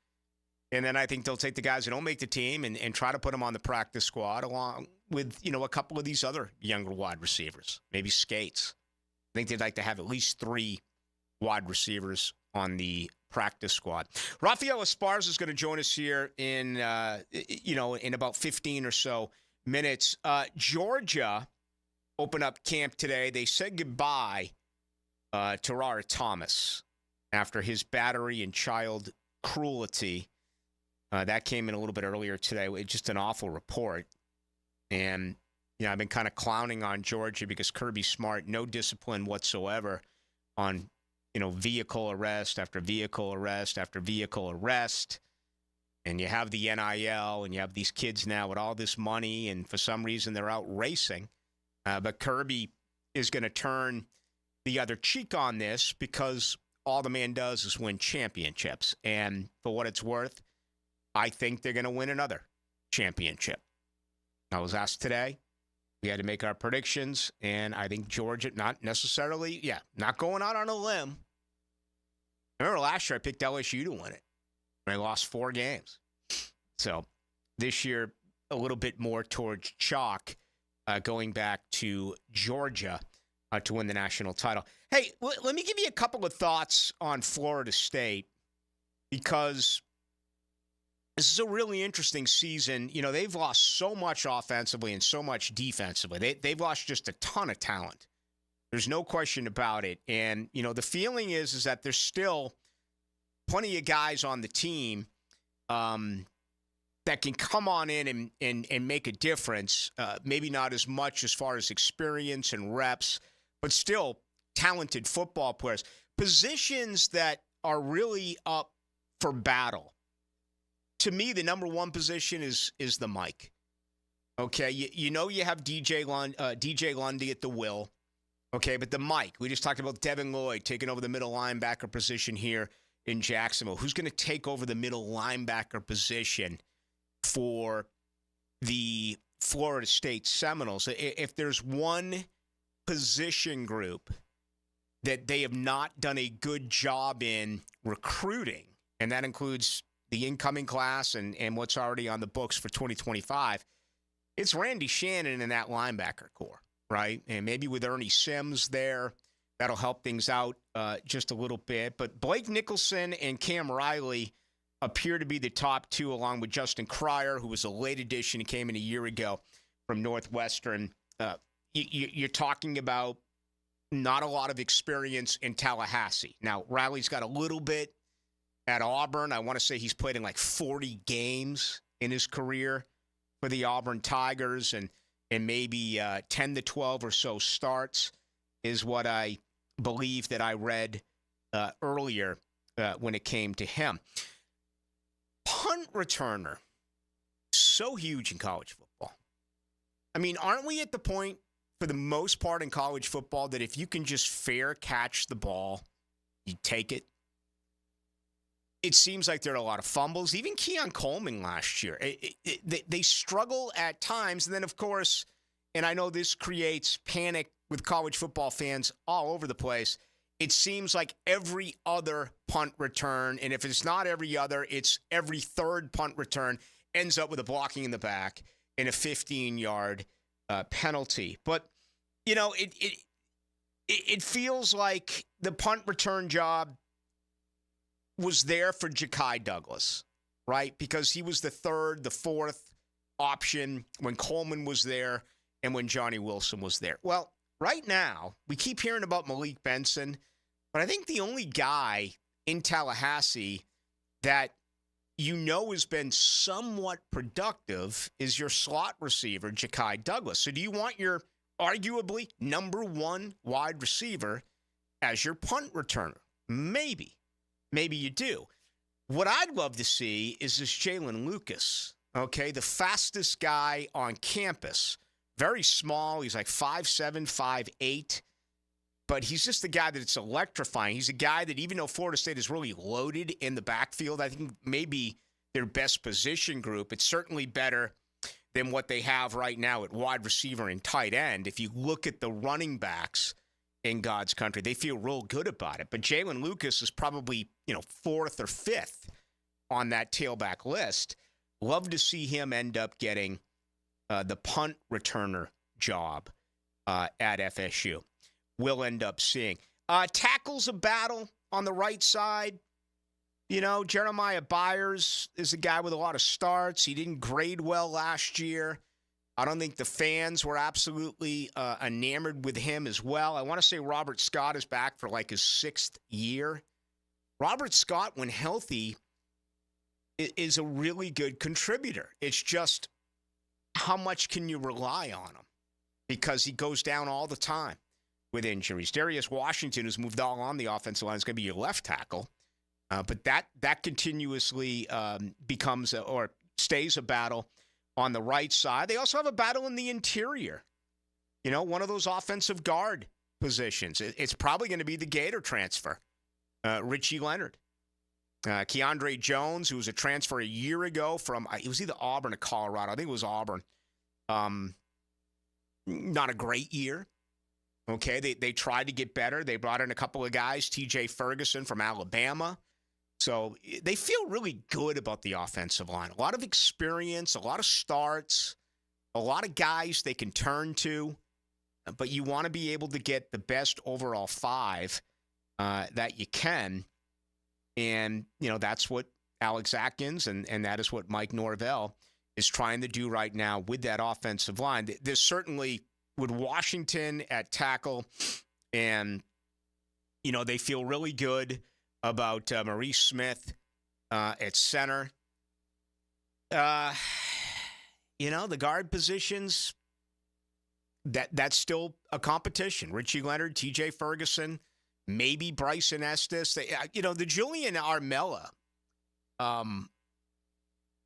And then I think they'll take the guys that don't make the team and try to put them on the practice squad along with, a couple of these other younger wide receivers, maybe Skates. I think they'd like to have at least 3 wide receivers on the practice squad. Rafael Esparza is going to join us here in about 15 or so minutes. Georgia opened up camp today. They said goodbye to Tarara Thomas after his battery and child cruelty. That came in a little bit earlier today. It's just an awful report. And, I've been kind of clowning on Georgia because Kirby Smart, no discipline whatsoever on, vehicle arrest after vehicle arrest after vehicle arrest. And you have the NIL, and you have these kids now with all this money, and for some reason they're out racing. But Kirby is going to turn the other cheek on this because all the man does is win championships. And for what it's worth, I think they're going to win another championship. I was asked today. We had to make our predictions, and I think Georgia, not going out on a limb. I remember last year I picked LSU to win it, and I lost 4 games. So this year, a little bit more towards chalk, going back to Georgia to win the national title. Hey, let me give you a couple of thoughts on Florida State because this is a really interesting season. They've lost so much offensively and so much defensively. They've lost just a ton of talent. There's no question about it. And, the feeling is that there's still plenty of guys on the team that can come on in and make a difference. Maybe not as much as far as experience and reps, but still talented football players. Positions that are really up for battle. To me, the number one position is the mic. Okay, you have DJ Lundy at the will. Okay, but the mic. We just talked about Devin Lloyd taking over the middle linebacker position here in Jacksonville. Who's going to take over the middle linebacker position for the Florida State Seminoles? If there's one position group that they have not done a good job in recruiting, and that includes the incoming class and what's already on the books for 2025, it's Randy Shannon in that linebacker core, right? And maybe with Ernie Sims there, that'll help things out just a little bit. But Blake Nicholson and Cam Riley appear to be the top 2, along with Justin Cryer, who was a late addition and came in a year ago from Northwestern. You're talking about not a lot of experience in Tallahassee. Now, Riley's got a little bit at Auburn. I want to say he's played in like 40 games in his career for the Auburn Tigers, and maybe 10 to 12 or so starts is what I believe that I read earlier when it came to him. Punt returner, so huge in college football. I mean, aren't we at the point, for the most part in college football, that if you can just fair catch the ball, you take it? It seems like there are a lot of fumbles. Even Keon Coleman last year, they struggle at times. And then, of course, and I know this creates panic with college football fans all over the place, it seems like every other punt return, and if it's not every other, it's every third punt return, ends up with a blocking in the back and a 15-yard penalty. But, it feels like the punt return job was there for Ja'Kai Douglas, right? Because he was the third, the fourth option when Coleman was there and when Johnny Wilson was there. Well, right now, we keep hearing about Malik Benson, but I think the only guy in Tallahassee that has been somewhat productive is your slot receiver, Ja'Kai Douglas. So do you want your arguably number 1 wide receiver as your punt returner? Maybe. Maybe you do. What I'd love to see is this Jalen Lucas, okay, the fastest guy on campus. Very small. He's like 5'7", 5'8", but he's just the guy that it's electrifying. He's a guy that, even though Florida State is really loaded in the backfield, I think maybe their best position group, it's certainly better than what they have right now at wide receiver and tight end. If you look at the running backs in God's country, they feel real good about it. But Jalen Lucas is probably, 4th or 5th on that tailback list. Love to see him end up getting the punt returner job at FSU. We'll end up seeing. Tackles a battle on the right side. You know, Jeremiah Byers is a guy with a lot of starts. He didn't grade well last year. I don't think the fans were absolutely enamored with him as well. I want to say Robert Scott is back for like his 6th year. Robert Scott, when healthy, is a really good contributor. It's just how much can you rely on him? Because he goes down all the time with injuries. Darius Washington, who's moved all on the offensive line, is going to be your left tackle. But that continuously becomes or stays a battle on the right side. They also have a battle in the interior. You know, one of those offensive guard positions. It's probably going to be the Gator transfer, Richie Leonard. Keandre Jones, who was a transfer a year ago from, it was either Auburn or Colorado. I think it was Auburn. Not a great year. Okay, they tried to get better. They brought in a couple of guys, TJ Ferguson from Alabama. So they feel really good about the offensive line. A lot of experience, a lot of starts, a lot of guys they can turn to. But you want to be able to get the best overall 5 that you can. And, you know, that's what Alex Atkins and that is what Mike Norvell is trying to do right now with that offensive line. There's certainly, with Washington at tackle, and, you know, they feel really good about Maurice Smith at center. You know, the guard positions, that's still a competition. Richie Leonard, TJ Ferguson, maybe Bryson Estes. You know, the Julian Armella,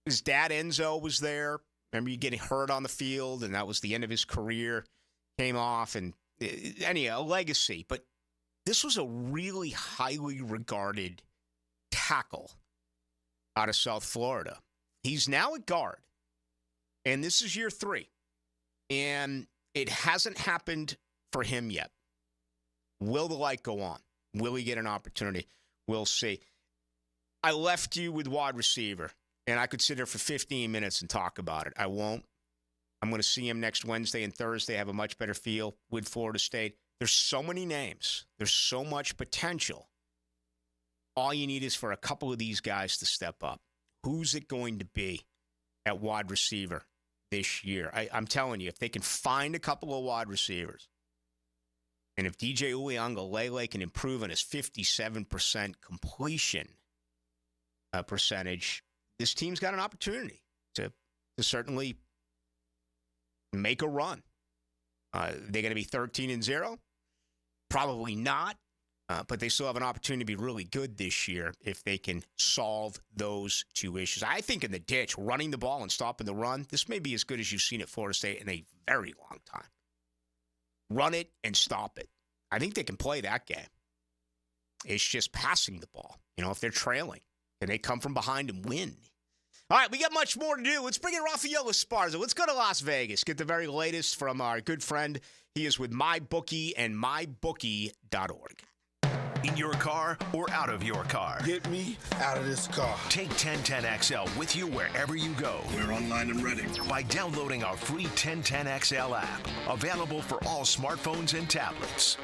his dad Enzo was there. Remember, you getting hurt on the field, and that was the end of his career. Came off, and anyhow, a legacy. But this was a really highly regarded tackle out of South Florida. He's now a guard, and this is year 3. And it hasn't happened for him yet. Will the light go on? Will he get an opportunity? We'll see. I left you with wide receiver, and I could sit here for 15 minutes and talk about it. I won't. I'm going to see him next Wednesday and Thursday. Have a much better feel with Florida State. There's so many names. There's so much potential. All you need is for a couple of these guys to step up. Who's it going to be at wide receiver this year? I'm telling you, if they can find a couple of wide receivers, and if DJ Uiagalelei can improve on his 57% completion percentage, this team's got an opportunity to certainly make a run. They're going to be 13-0? Probably not, but they still have an opportunity to be really good this year if they can solve those 2 issues. I think in the ditch, running the ball and stopping the run, this may be as good as you've seen at Florida State in a very long time. Run it and stop it. I think they can play that game. It's just passing the ball. You know, if they're trailing, can they come from behind and win? All right, we got much more to do. Let's bring in Rafael Esparza. Let's go to Las Vegas. Get the very latest from our good friend. He is with MyBookie and MyBookie.org. In your car or out of your car. Get me out of this car. Take 1010XL with you wherever you go. We're online and ready. By downloading our free 1010XL app. Available for all smartphones and tablets.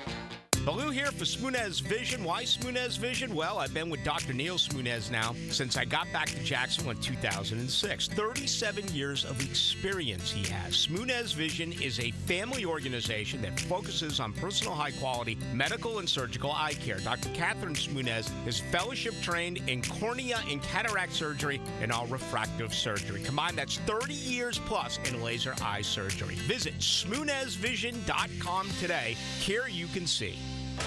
Ballou here for Smunez Vision. Why Smunez Vision? Well, I've been with Dr. Neil Smunez now since I got back to Jacksonville in 2006. 37 years of experience he has. Smunez Vision is a family organization that focuses on personal high-quality medical and surgical eye care. Dr. Catherine Smunez is fellowship-trained in cornea and cataract surgery and all refractive surgery. Combined, that's 30 years plus in laser eye surgery. Visit SmunezVision.com today. Care you can see.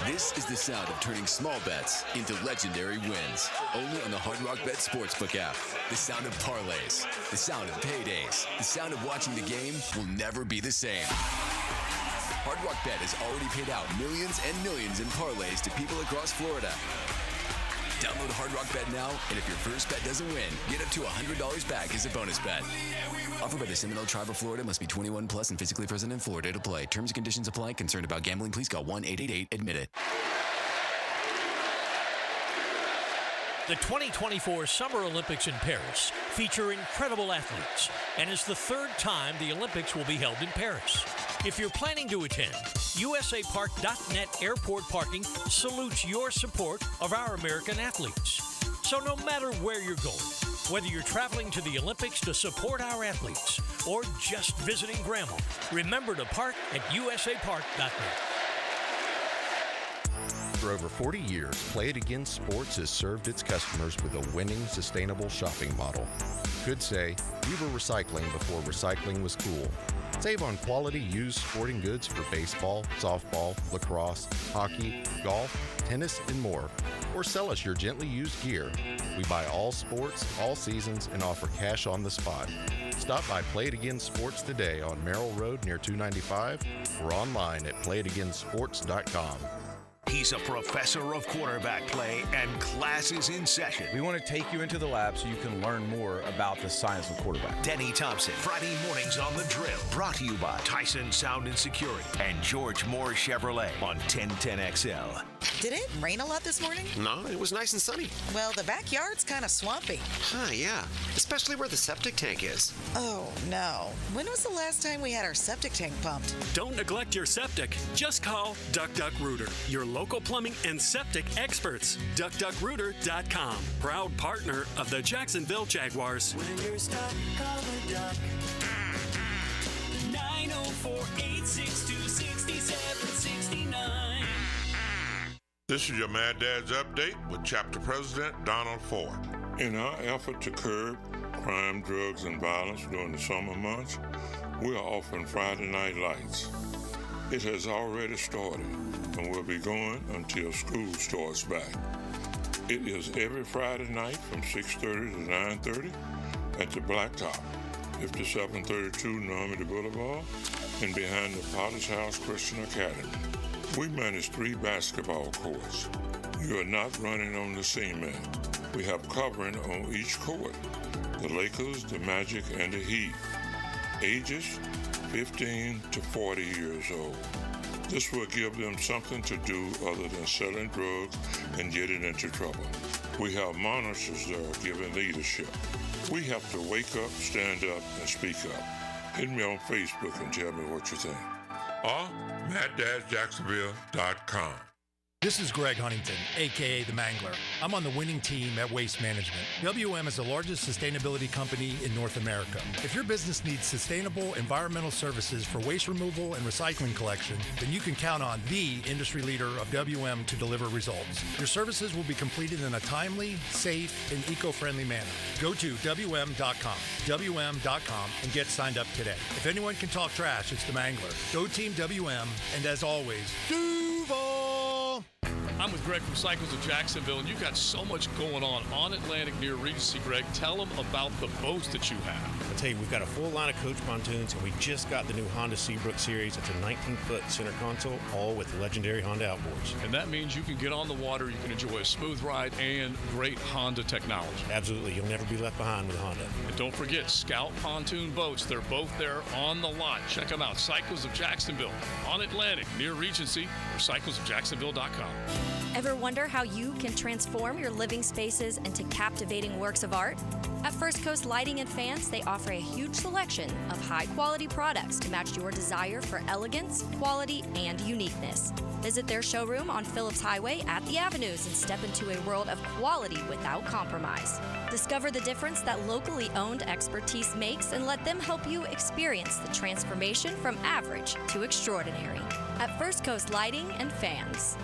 This is the sound of turning small bets into legendary wins. Only on the Hard Rock Bet Sportsbook app. The sound of parlays. The sound of paydays. The sound of watching the game will never be the same. Hard Rock Bet has already paid out millions and millions in parlays to people across Florida. Download Hard Rock Bet now, and if your first bet doesn't win, get up to $100 back as a bonus bet. Offered by the Seminole Tribe of Florida. Must be 21 plus and physically present in Florida to play. Terms and conditions apply. Concerned about gambling? Please call 1-888-ADMIT-IT. The 2024 Summer Olympics in Paris feature incredible athletes and is the third time the Olympics will be held in Paris. If you're planning to attend, USAPark.net Airport Parking salutes your support of our American athletes. So no matter where you're going, whether you're traveling to the Olympics to support our athletes or just visiting Grandma, remember to park at USAPark.net. For over 40 years, Play It Again Sports has served its customers with a winning, sustainable shopping model. Could say, we were recycling before recycling was cool. Save on quality used sporting goods for baseball, softball, lacrosse, hockey, golf, tennis, and more. Or sell us your gently used gear. We buy all sports, all seasons, and offer cash on the spot. Stop by Play It Again Sports today on Merrill Road near 295 or online at playitagainsports.com. He's a professor of quarterback play, and class is in session. We want to take you into the lab so you can learn more about the science of quarterback. Denny Thompson, Friday mornings on The Drill. Brought to you by Tyson Sound and Security and George Moore Chevrolet on 1010XL. Did it rain a lot this morning? No, it was nice and sunny. Well, the backyard's kind of swampy. Huh, yeah. Especially where the septic tank is. Oh, no. When was the last time we had our septic tank pumped? Don't neglect your septic. Just call Duck Duck Rooter, your local plumbing and septic experts. DuckDuckRooter.com. Proud partner of the Jacksonville Jaguars. When you're stuck, call the Duck. 904-862-6769. This is your Mad Dad's Update with Chapter President Donald Ford. In our effort to curb crime, drugs, and violence during the summer months, we are offering Friday Night Lights. It has already started and will be going until school starts back. It is every Friday night from 6:30 to 9:30 at the Blacktop, 5732 Normandy Boulevard, and behind the Potter's House Christian Academy. We manage 3 basketball courts. You are not running on the cement. We have covering on each court. The Lakers, the Magic, and the Heat. Ages 15 to 40 years old. This will give them something to do other than selling drugs and getting into trouble. We have monitors there giving leadership. We have to wake up, stand up, and speak up. Hit me on Facebook and tell me what you think. Or MattDadJacksonville.com. This is Greg Huntington, a.k.a. The Mangler. I'm on the winning team at Waste Management. WM is the largest sustainability company in North America. If your business needs sustainable environmental services for waste removal and recycling collection, then you can count on the industry leader of WM to deliver results. Your services will be completed in a timely, safe, and eco-friendly manner. Go to WM.com, WM.com, and get signed up today. If anyone can talk trash, it's The Mangler. Go Team WM, and as always, Duval! I'm with Greg from Cycles of Jacksonville, and you've got so much going on Atlantic near Regency. Greg, tell them about the boats that you have. I'll tell you, we've got a full line of coach pontoons, and we just got the new Honda Seabrook series. It's a 19-foot center console, all with legendary Honda outboards. And that means you can get on the water, you can enjoy a smooth ride, and great Honda technology. Absolutely. You'll never be left behind with a Honda. And don't forget, Scout Pontoon Boats. They're both there on the lot. Check them out. Cycles of Jacksonville on Atlantic near Regency or cyclesofjacksonville.com. Ever wonder how you can transform your living spaces into captivating works of art? At First Coast Lighting and Fans, they offer a huge selection of high-quality products to match your desire for elegance, quality, and uniqueness. Visit their showroom on Phillips Highway at the Avenues and step into a world of quality without compromise. Discover the difference that locally owned expertise makes and let them help you experience the transformation from average to extraordinary. At First Coast Lighting and Fans.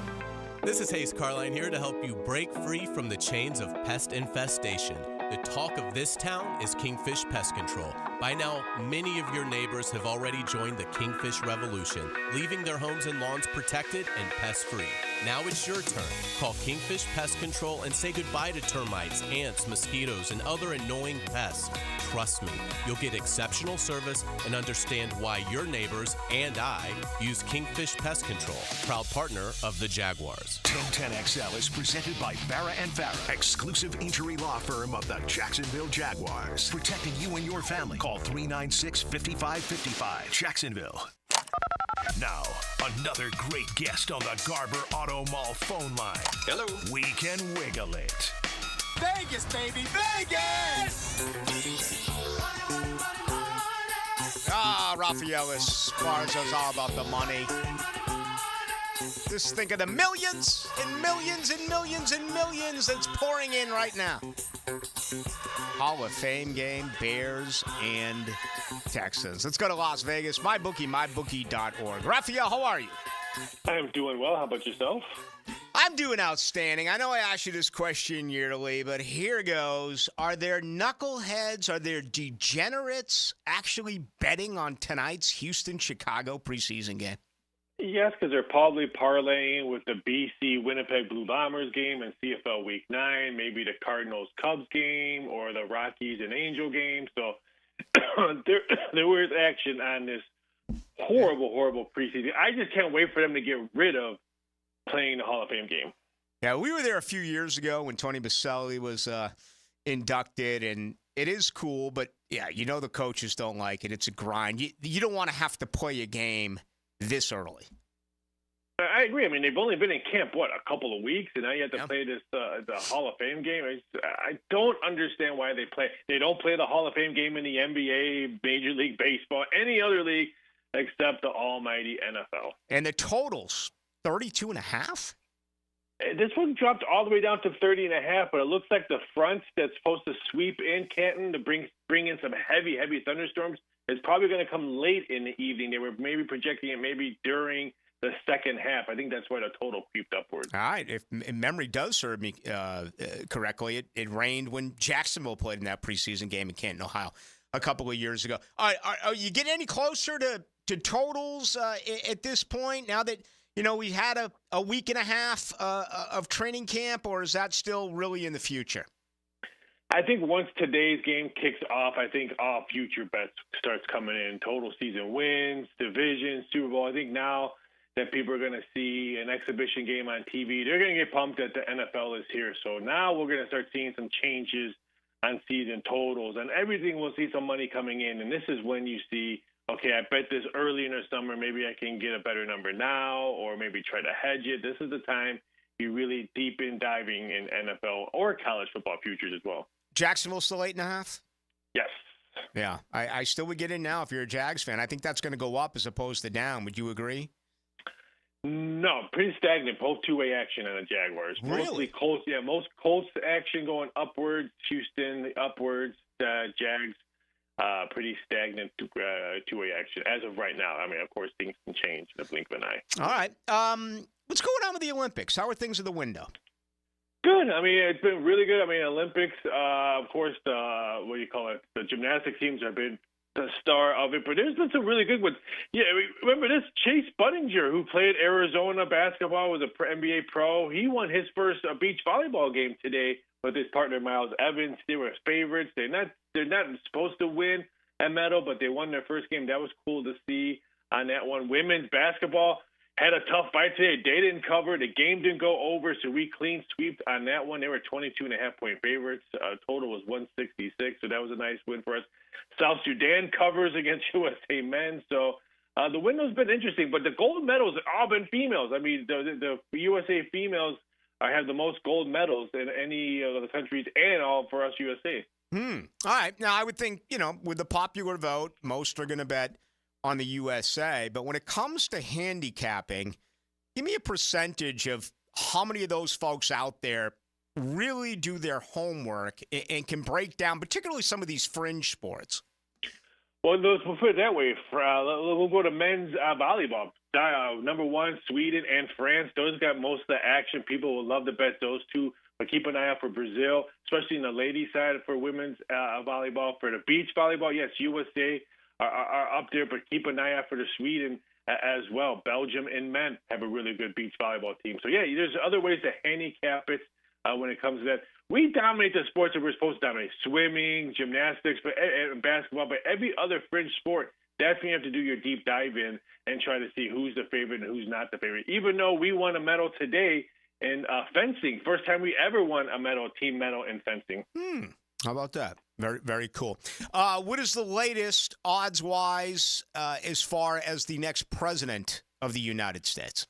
This is Hayes Carline here to help you break free from the chains of pest infestation. The talk of this town is Kingfish Pest Control. By now, many of your neighbors have already joined the Kingfish Revolution, leaving their homes and lawns protected and pest-free. Now it's your turn. Call Kingfish Pest Control and say goodbye to termites, ants, mosquitoes, and other annoying pests. Trust me, you'll get exceptional service and understand why your neighbors and I use Kingfish Pest Control, proud partner of the Jaguars. 1010XL is presented by Farah & Farah, exclusive injury law firm of the Jacksonville Jaguars. Protecting you and your family. Call 396-5555. Jacksonville. Now, another great guest on the Garber Auto Mall phone line. Hello. We can wiggle it. Vegas, baby, Vegas! Rafael Esparza's all about the money. Just think of the millions and millions and millions and millions that's pouring in right now. Hall of Fame game, Bears and Texans. Let's go to Las Vegas. MyBookie, Rafael, how are you? I'm doing well. How about yourself? I'm doing outstanding. I know I ask you this question yearly, but here goes. Are there knuckleheads, are there degenerates actually betting on tonight's Houston-Chicago preseason game? Yes, because they're probably parlaying with the BC-Winnipeg Blue Bombers game in CFL Week 9, maybe the Cardinals-Cubs game or the Rockies and Angel game. So there was action on this horrible preseason. I just can't wait for them to get rid of playing the Hall of Fame game. Yeah, we were there a few years ago when Tony Baselli was inducted, and it is cool, but, yeah, you know the coaches don't like it. It's a grind. You don't want to have to play a game this early. I agree. I mean, they've only been in camp, a couple of weeks, and now you have to play this the Hall of Fame game. I don't understand why they play. They don't play the Hall of Fame game in the NBA, Major League Baseball, any other league except the almighty NFL. And the totals, 32.5? This one dropped all the way down to 30.5, but it looks like the front that's supposed to sweep in Canton to bring in some heavy thunderstorms is probably going to come late in the evening. They were maybe projecting it maybe during the second half. I think that's why the total creeped upward. All right. If memory does serve me correctly, it rained when Jacksonville played in that preseason game in Canton, Ohio, a couple of years ago. All right, are you getting any closer to totals at this point now that, we had a week and a half of training camp, or is that still really in the future? I think once today's game kicks off, I think all future bets starts coming in. Total season wins, division, Super Bowl. I think now that people are going to see an exhibition game on TV, they're going to get pumped that the NFL is here. So now we're going to start seeing some changes on season totals. And everything will see some money coming in. And this is when you see, okay, I bet this early in the summer, maybe I can get a better number now, or maybe try to hedge it. This is the time you really deep in diving in NFL or college football futures as well. Jacksonville still 8.5? Yes. Yeah, I still would get in now if you're a Jags fan. I think that's going to go up as opposed to down. Would you agree? No, pretty stagnant. Both two-way action on the Jaguars. Really? Mostly Colts. Yeah, most Colts action going upwards. Houston upwards. Jags pretty stagnant two-way action as of right now. I mean, of course, things can change in the blink of an eye. All right. What's going on with the Olympics? How are things in the window? Good. I mean, it's been really good. I mean, Olympics, of course, the gymnastic teams have been the star of it, but there's been some really good ones. Yeah, remember this Chase Budinger, who played Arizona basketball, was a NBA pro. He won his first beach volleyball game today with his partner Miles Evans. They were favorites. They're not supposed to win a medal, but they won their first game. That was cool to see on that one. Women's basketball had a tough fight today. They didn't cover. The game didn't go over, so we clean sweeped on that one. They were 22.5-point favorites. Total was 166, so that was a nice win for us. South Sudan covers against USA men, so the window's been interesting. But the gold medals have all been females. I mean, the USA females have the most gold medals in any of the countries, and all for us USA. All right. Now, I would think, with the popular vote, most are going to bet on the USA. But when it comes to handicapping, give me a percentage of how many of those folks out there really do their homework and can break down, particularly some of these fringe sports. Well, we'll put it that way. We'll go to men's volleyball. Number one, Sweden and France. Those got most of the action. People will love to bet those two. But keep an eye out for Brazil, especially in the ladies' side for women's volleyball. For the beach volleyball, yes, USA are up there, but keep an eye out for the Sweden as well. Belgium and men have a really good beach volleyball team. So, yeah, there's other ways to handicap it when it comes to that. We dominate the sports that we're supposed to dominate: swimming, gymnastics, and basketball. But every other fringe sport, that's when you have to do your deep dive in and try to see who's the favorite and who's not the favorite. Even though we won a medal today in fencing, first time we ever won a team medal in fencing. How about that? Very, very cool. What is the latest odds-wise as far as the next president of the United States?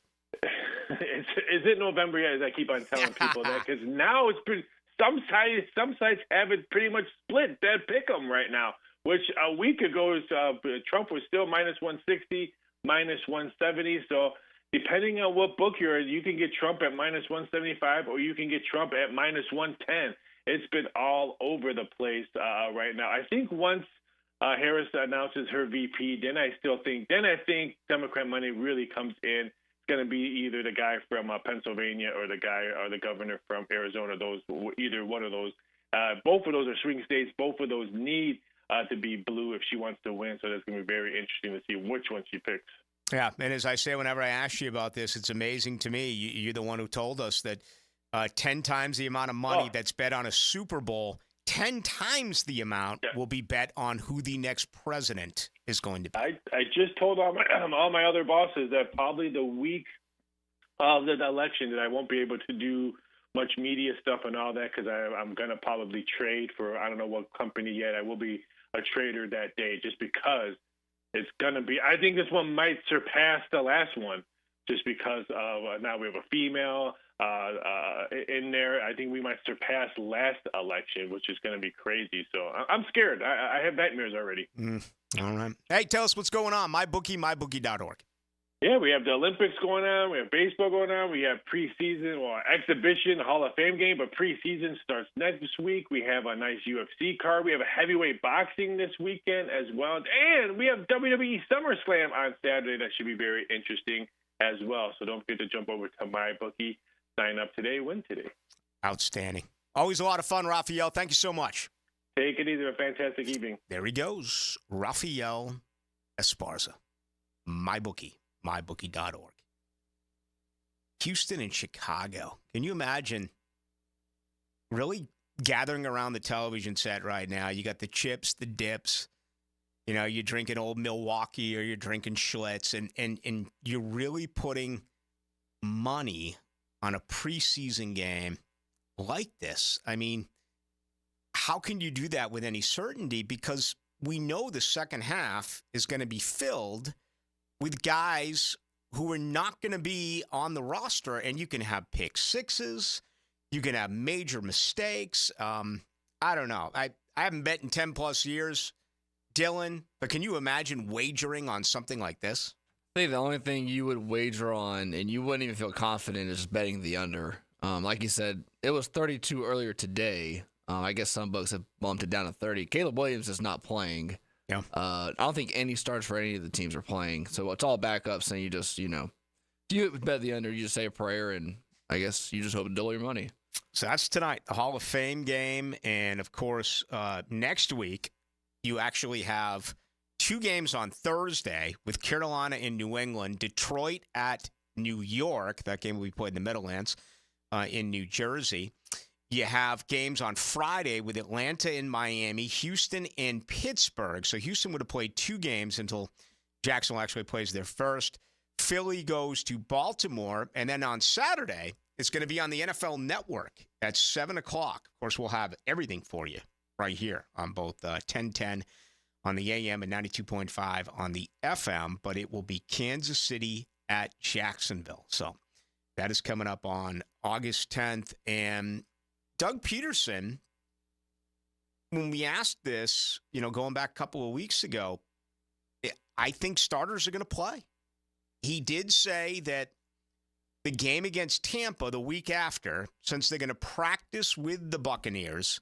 Is it November yet? As I keep on telling people that, because now it's been some sites have it pretty much split, dead pick 'em right now, which a week ago Trump was still minus 160, minus 170. So depending on what book you're in, you can get Trump at minus 175 or you can get Trump at minus 110. It's been all over the place right now. I think once Harris announces her VP, then I think Democrat money really comes in. It's going to be either the guy from Pennsylvania or the governor from Arizona. Either one of those. Both of those are swing states. Both of those need to be blue if she wants to win. So that's going to be very interesting to see which one she picks. Yeah, and as I say, whenever I ask you about this, it's amazing to me. You're the one who told us that 10 times the amount of money that's bet on a Super Bowl, 10 times the amount will be bet on who the next president is going to be. I just told all my other bosses that probably the week of the election that I won't be able to do much media stuff and all that because I'm going to probably trade for I don't know what company yet. I will be a trader that day just because it's going to be – I think this one might surpass the last one just because of now we have a female in there. I think we might surpass last election, which is going to be crazy. So I'm scared. I have nightmares already. All right. Hey, tell us what's going on. MyBookie, mybookie.org. Yeah, we have the Olympics going on. We have baseball going on. We have preseason, exhibition, Hall of Fame game, but preseason starts next week. We have a nice UFC card. We have a heavyweight boxing this weekend as well. And we have WWE SummerSlam on Saturday. That should be very interesting as well. So don't forget to jump over to MyBookie. Sign up today, win today. Outstanding. Always a lot of fun, Rafael. Thank you so much. Take it easy. A fantastic evening. There he goes. Rafael Esparza. MyBookie. MyBookie.org. Houston and Chicago. Can you imagine really gathering around the television set right now? You got the chips, the dips. You know, you're drinking old Milwaukee or you're drinking Schlitz, and you're really putting money on a preseason game like this. I mean, how can you do that with any certainty? Because we know the second half is going to be filled with guys who are not going to be on the roster, and you can have pick sixes, you can have major mistakes. I don't know. I haven't bet in 10-plus years, Dylan, but can you imagine wagering on something like this? I think the only thing you would wager on, and you wouldn't even feel confident, is betting the under. Like you said, it was 32 earlier today. I guess some books have bumped it down to 30. Caleb Williams is not playing. Yeah. I don't think any starts for any of the teams are playing. So it's all backups, and you just, if you bet the under, you just say a prayer, and I guess you just hope to double your money. So that's tonight, the Hall of Fame game. And, of course, next week, you actually have two games on Thursday with Carolina and New England, Detroit at New York. That game will be played in the Meadowlands in New Jersey. You have games on Friday with Atlanta and Miami, Houston and Pittsburgh. So Houston would have played two games until Jacksonville actually plays their first. Philly goes to Baltimore. And then on Saturday, it's going to be on the NFL Network at 7 o'clock. Of course, we'll have everything for you right here on both 1010 on the AM and 92.5 on the FM. But it will be Kansas City at Jacksonville. So that is coming up on August 10th. And Doug Peterson, when we asked this, going back a couple of weeks ago, I think starters are going to play. He did say that the game against Tampa the week after, since they're going to practice with the Buccaneers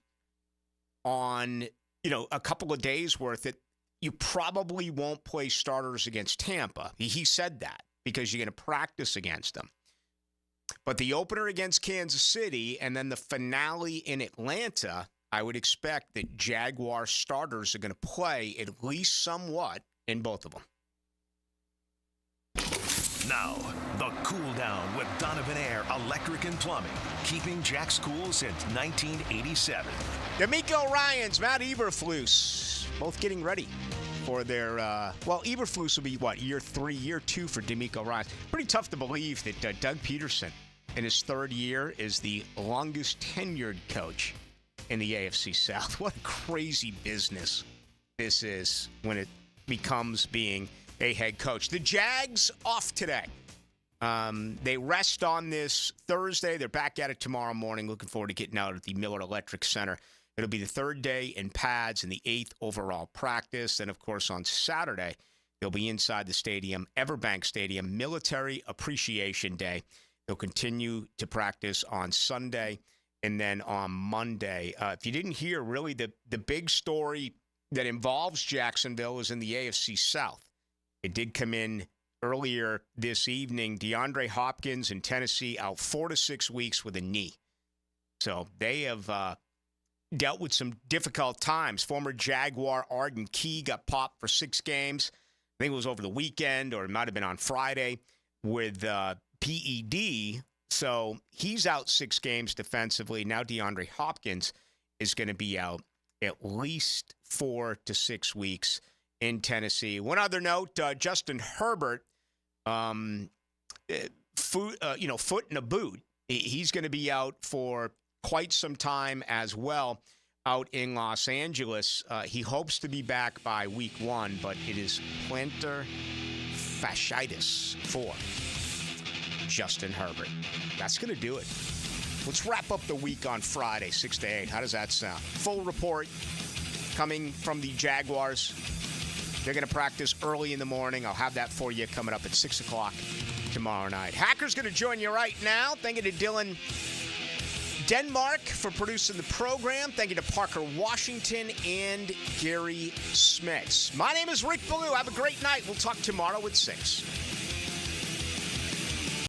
on, a couple of days worth, that you probably won't play starters against Tampa. He said that because you're going to practice against them. But the opener against Kansas City and then the finale in Atlanta, I would expect that Jaguar starters are going to play at least somewhat in both of them. Now, the cool down with Donovan Air Electric and Plumbing, keeping Jack's cool since 1987. D'Amico Ryans, Matt Eberflus, both getting ready for their, Eberflus will be, year 3, year 2 for D'Amico Ryans. Pretty tough to believe that Doug Peterson, in his third year, is the longest tenured coach in the AFC South. What a crazy business this is when it becomes being a head coach. The Jags off today. They rest on this Thursday. They're back at it tomorrow morning. Looking forward to getting out at the Miller Electric Center. It'll be the third day in pads and the 8th overall practice. And, of course, on Saturday, they'll be inside the stadium, Everbank Stadium, Military Appreciation Day. They'll continue to practice on Sunday and then on Monday. If you didn't hear, really, the big story that involves Jacksonville is in the AFC South. It did come in earlier this evening. DeAndre Hopkins in Tennessee out 4 to 6 weeks with a knee. So they have dealt with some difficult times. Former Jaguar Arden Key got popped for 6 games. I think it was over the weekend, or it might have been on Friday, with PED. So he's out 6 games defensively. Now DeAndre Hopkins is going to be out at least 4 to 6 weeks in Tennessee. One other note, Justin Herbert, foot in a boot. He's going to be out for quite some time as well out in Los Angeles. He hopes to be back by week 1, but it is plantar fasciitis for Justin Herbert. That's going to do it. Let's wrap up the week on Friday, 6 to 8. How does that sound? Full report coming from the Jaguars. They're going to practice early in the morning. I'll have that for you coming up at 6 o'clock tomorrow night. Hacker's going to join you right now. Thank you to Dylan Denmark for producing the program. Thank you to Parker Washington and Gary Smits. My name is Rick Ballou. Have a great night. We'll talk tomorrow at 6.